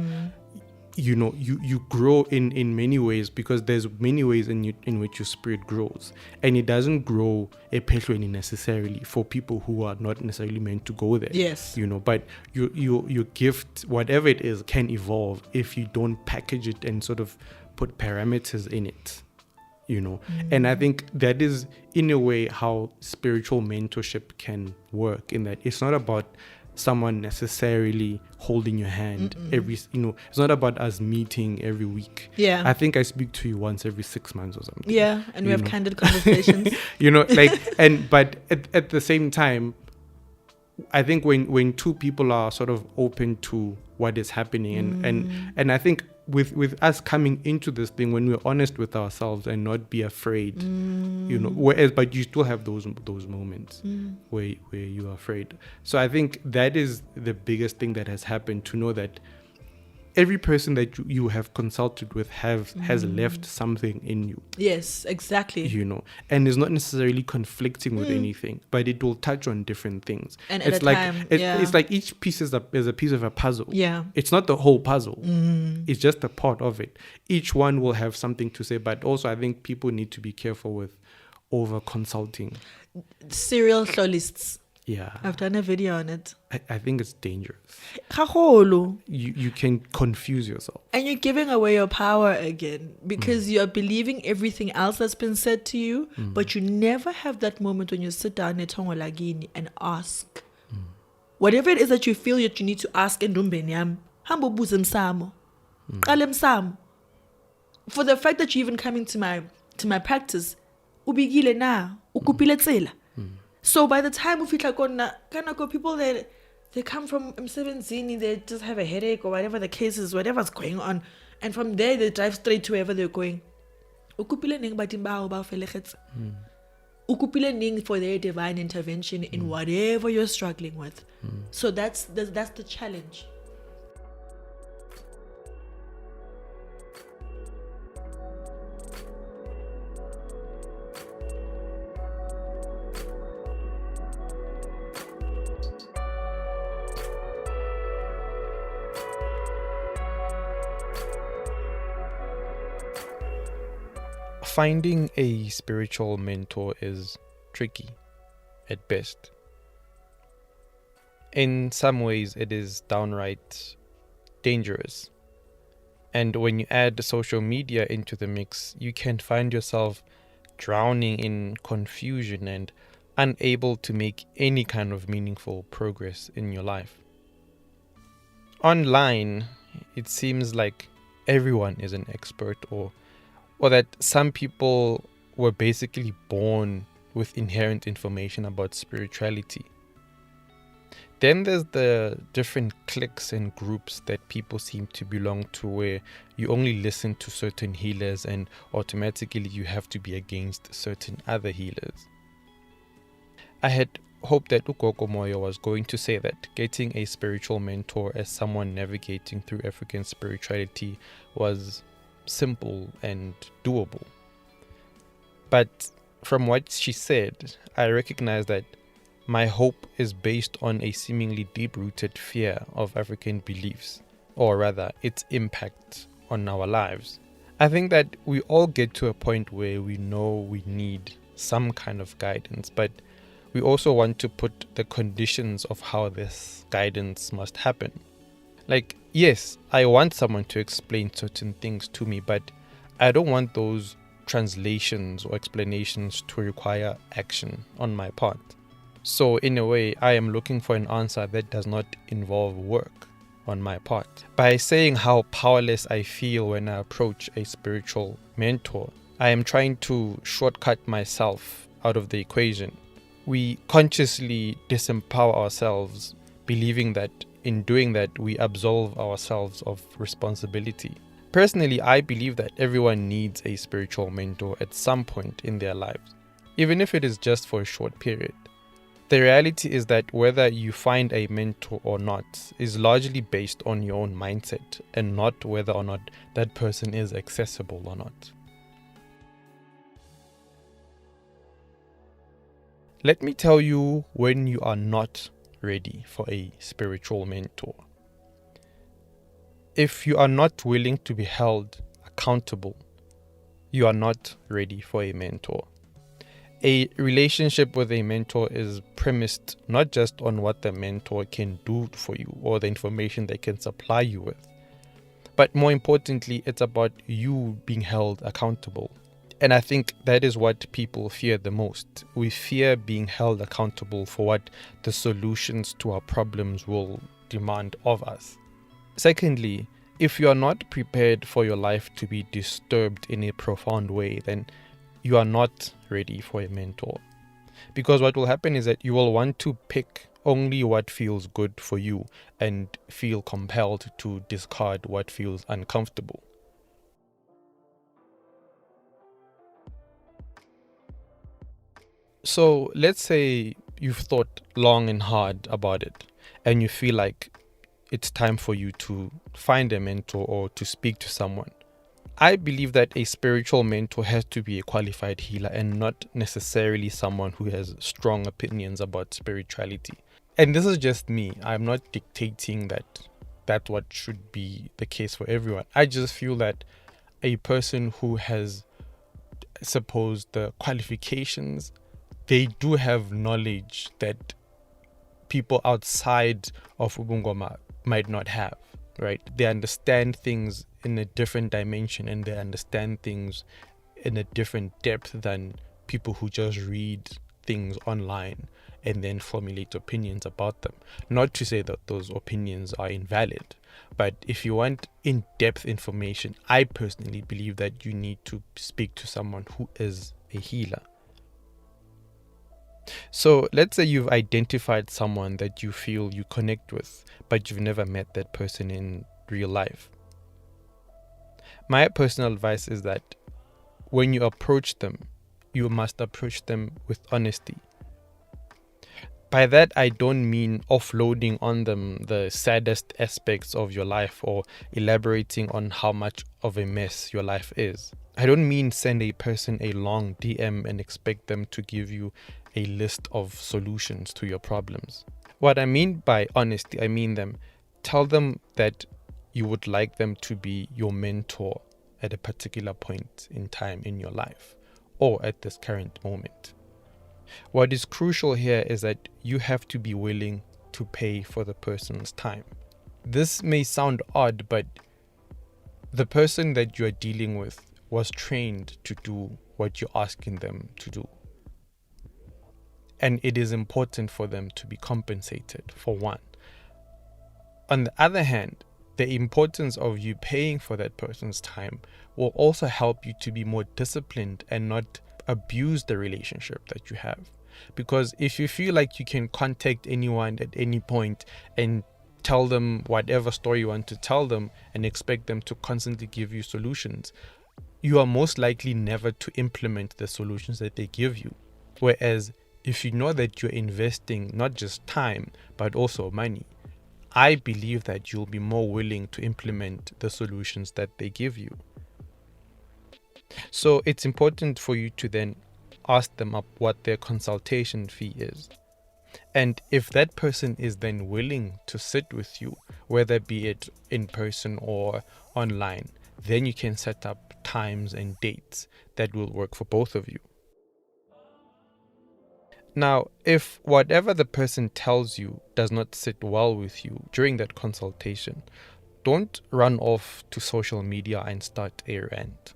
you grow in many ways, because there's many ways in which your spirit grows. And it doesn't grow ephehlweni necessarily for people who are not necessarily meant to go there. Yes. But your gift, whatever it is, can evolve if you don't package it and sort of put parameters in it. And I think that is in a way how spiritual mentorship can work, in that it's not about someone necessarily holding your hand it's not about us meeting every week. Yeah. I think I speak to you once every 6 months or something. Yeah, and we have candid conversations. But at the same time, I think when two people are sort of open to what is happening, and I think with us coming into this thing, when we're honest with ourselves and not be afraid, but you still have those moments where you are afraid. So I think that is the biggest thing that has happened, to know that every person that you have consulted with has left something in you. Yes, exactly. And is not necessarily conflicting with anything, but it will touch on different things. And it's at a like time, it's like each piece is a piece of a puzzle. Yeah. It's not the whole puzzle. It's just a part of it. Each one will have something to say, but also I think people need to be careful with over consulting. Serial lists. Yeah. I've done a video on it. I think it's dangerous. Gagolo. You can confuse yourself. And you're giving away your power again, because you are believing everything else that's been said to you, but you never have that moment when you sit down at Tongo Lagini and ask. Whatever it is that you feel that you need to ask in Dumbenyam, Hambo Buzim Samo. Kalem Sam. For the fact that you're even coming to my practice, ubigile na, ukupile tsela. So by the time we feel like people that they come from M17, they just have a headache or whatever the case is, whatever's going on, and from there they drive straight to wherever they're going. Ukupile ning batimba ba felegets. Ukupile ning for their divine intervention in whatever you're struggling with. So that's the challenge. Finding a spiritual mentor is tricky at best. In some ways, it is downright dangerous. And when you add social media into the mix, you can find yourself drowning in confusion and unable to make any kind of meaningful progress in your life. Online, it seems like everyone is an expert, or that some people were basically born with inherent information about spirituality. Then there's the different cliques and groups that people seem to belong to, where you only listen to certain healers and automatically you have to be against certain other healers. I had hoped that Gogo Moyo was going to say that getting a spiritual mentor as someone navigating through African spirituality was simple and doable. But from what she said, I recognize that my hope is based on a seemingly deep-rooted fear of African beliefs, or rather its impact on our lives. I think that we all get to a point where we know we need some kind of guidance, but we also want to put the conditions of how this guidance must happen. Like, yes, I want someone to explain certain things to me, but I don't want those translations or explanations to require action on my part. So, in a way, I am looking for an answer that does not involve work on my part. By saying how powerless I feel when I approach a spiritual mentor, I am trying to shortcut myself out of the equation. We consciously disempower ourselves, believing that in doing that we absolve ourselves of responsibility. Personally, I believe that everyone needs a spiritual mentor at some point in their lives, even if it is just for a short period. The reality is that whether you find a mentor or not is largely based on your own mindset and not whether or not that person is accessible or not. Let me tell you when you are not ready for a spiritual mentor. If you are not willing to be held accountable, you are not ready for a mentor. A relationship with a mentor is premised not just on what the mentor can do for you or the information they can supply you with, but more importantly, it's about you being held accountable. And I think that is what people fear the most. We fear being held accountable for what the solutions to our problems will demand of us. Secondly, if you are not prepared for your life to be disturbed in a profound way, then you are not ready for a mentor. Because what will happen is that you will want to pick only what feels good for you and feel compelled to discard what feels uncomfortable. So let's say you've thought long and hard about it and you feel like it's time for you to find a mentor or to speak to someone. I believe that a spiritual mentor has to be a qualified healer and not necessarily someone who has strong opinions about spirituality. And this is just me. I'm not dictating that that's what should be the case for everyone. I just feel that a person who has, suppose, the qualifications, they do have knowledge that people outside of Ubungoma might not have, right? They understand things in a different dimension and they understand things in a different depth than people who just read things online and then formulate opinions about them. Not to say that those opinions are invalid, but if you want in-depth information, I personally believe that you need to speak to someone who is a healer. So let's say you've identified someone that you feel you connect with, but you've never met that person in real life. My personal advice is that when you approach them, you must approach them with honesty. By that, I don't mean offloading on them the saddest aspects of your life or elaborating on how much of a mess your life is. I don't mean send a person a long DM and expect them to give you a list of solutions to your problems. What I mean by honesty, I mean tell them that you would like them to be your mentor at a particular point in time in your life or at this current moment. What is crucial here is that you have to be willing to pay for the person's time. This may sound odd, but the person that you are dealing with was trained to do what you're asking them to do. And it is important for them to be compensated, for one. On the other hand, the importance of you paying for that person's time will also help you to be more disciplined and not abuse the relationship that you have. Because if you feel like you can contact anyone at any point and tell them whatever story you want to tell them and expect them to constantly give you solutions, you are most likely never to implement the solutions that they give you. Whereas if you know that you're investing not just time but also money, I believe that you'll be more willing to implement the solutions that they give you. So it's important for you to then ask them up what their consultation fee is. And if that person is then willing to sit with you, whether be it in person or online, then you can set up times and dates that will work for both of you. Now, if whatever the person tells you does not sit well with you during that consultation, don't run off to social media and start a rant.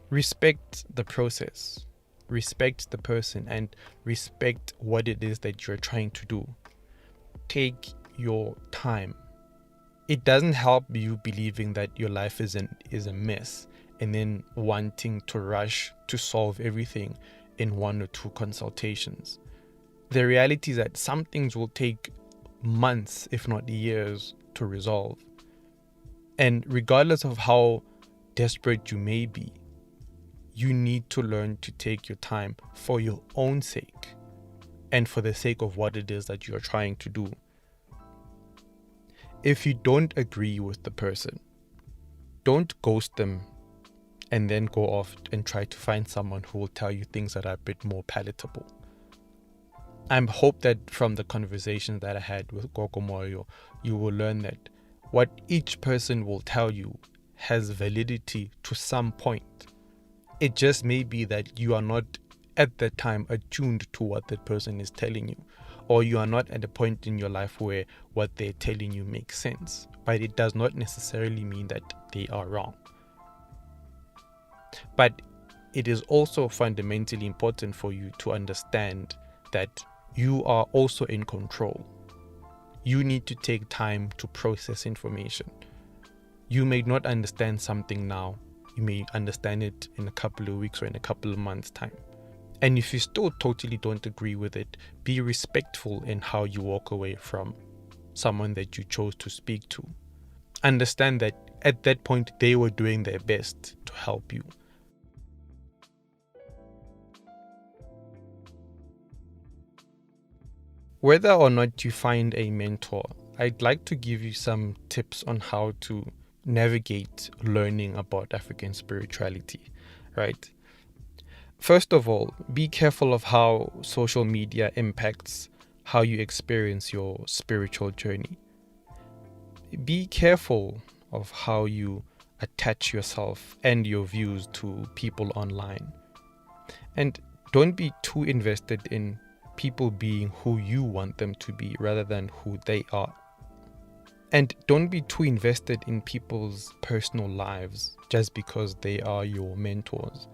Respect the process, respect the person, and respect what it is that you're trying to do. Take your time. It doesn't help you believing that your life is a mess and then wanting to rush to solve everything in 1 or 2 consultations. The reality is that some things will take months, if not years, to resolve. And regardless of how desperate you may be, you need to learn to take your time for your own sake and for the sake of what it is that you're trying to do. If you don't agree with the person, don't ghost them and then go off and try to find someone who will tell you things that are a bit more palatable. I hope that from the conversation that I had with Gogo Moyo, you will learn that what each person will tell you has validity to some point. It just may be that you are not at that time attuned to what that person is telling you, or you are not at a point in your life where what they're telling you makes sense. But it does not necessarily mean that they are wrong. But it is also fundamentally important for you to understand that you are also in control. You need to take time to process information. You may not understand something now. You may understand it in a couple of weeks or in a couple of months' time. And if you still totally don't agree with it, be respectful in how you walk away from someone that you chose to speak to. Understand that at that point, they were doing their best to help you. Whether or not you find a mentor, I'd like to give you some tips on how to navigate learning about African spirituality, right? First of all, be careful of how social media impacts how you experience your spiritual journey. Be careful of how you attach yourself and your views to people online. And don't be too invested in people being who you want them to be rather than who they are. And don't be too invested in people's personal lives just because they are your mentors.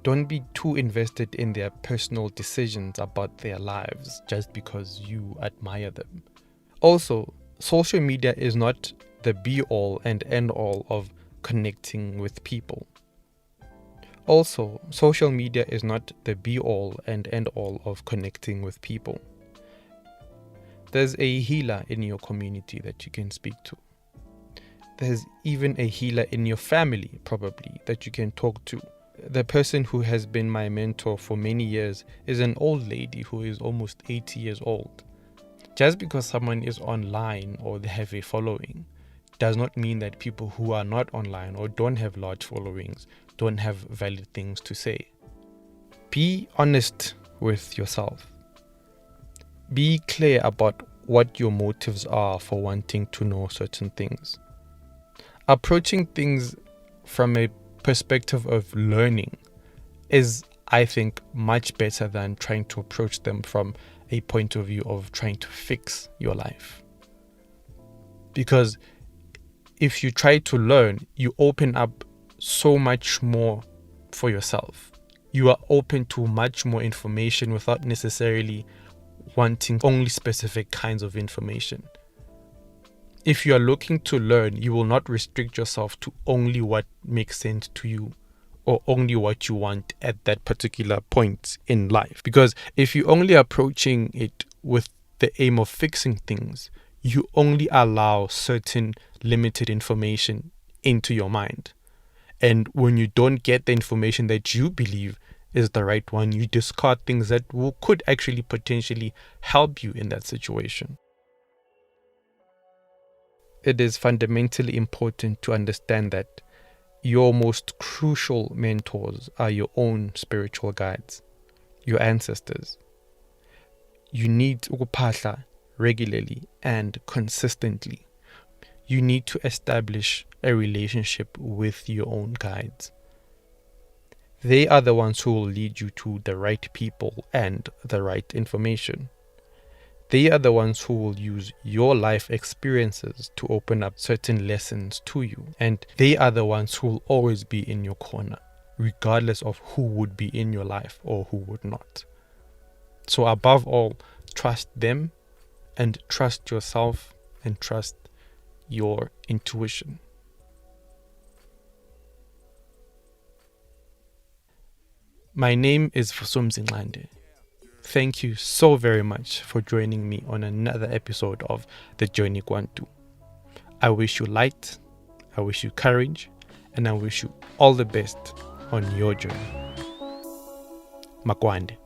Don't be too invested in their personal decisions about their lives just because you admire them. Also, social media is not the be-all and end-all of connecting with people. Also, social media is not the be-all and end-all of connecting with people. There's a healer in your community that you can speak to. There's even a healer in your family, probably, that you can talk to. The person who has been my mentor for many years is an old lady who is almost 80 years old. Just because someone is online or they have a following does not mean that people who are not online or don't have large followings don't have valid things to say. Be honest with yourself. Be clear about what your motives are for wanting to know certain things. Approaching things from a perspective of learning is, I think, much better than trying to approach them from a point of view of trying to fix your life. Because if you try to learn, you open up so much more for yourself. You are open to much more information without necessarily wanting only specific kinds of information. If you are looking to learn, you will not restrict yourself to only what makes sense to you or only what you want at that particular point in life. Because if you're only approaching it with the aim of fixing things, you only allow certain limited information into your mind. And when you don't get the information that you believe is the right one, you discard things that could actually potentially help you in that situation. It is fundamentally important to understand that your most crucial mentors are your own spiritual guides, your ancestors. You need ukuphahla regularly and consistently. You need to establish a relationship with your own guides. They are the ones who will lead you to the right people and the right information. They are the ones who will use your life experiences to open up certain lessons to you. And they are the ones who will always be in your corner, regardless of who would be in your life or who would not. So above all, trust them and trust yourself and trust your intuition. My name is Vusumzi Nqande. Thank you so very much for joining me on another episode of The Journey Kwantu. I wish you light, I wish you courage, and I wish you all the best on your journey. Makwande.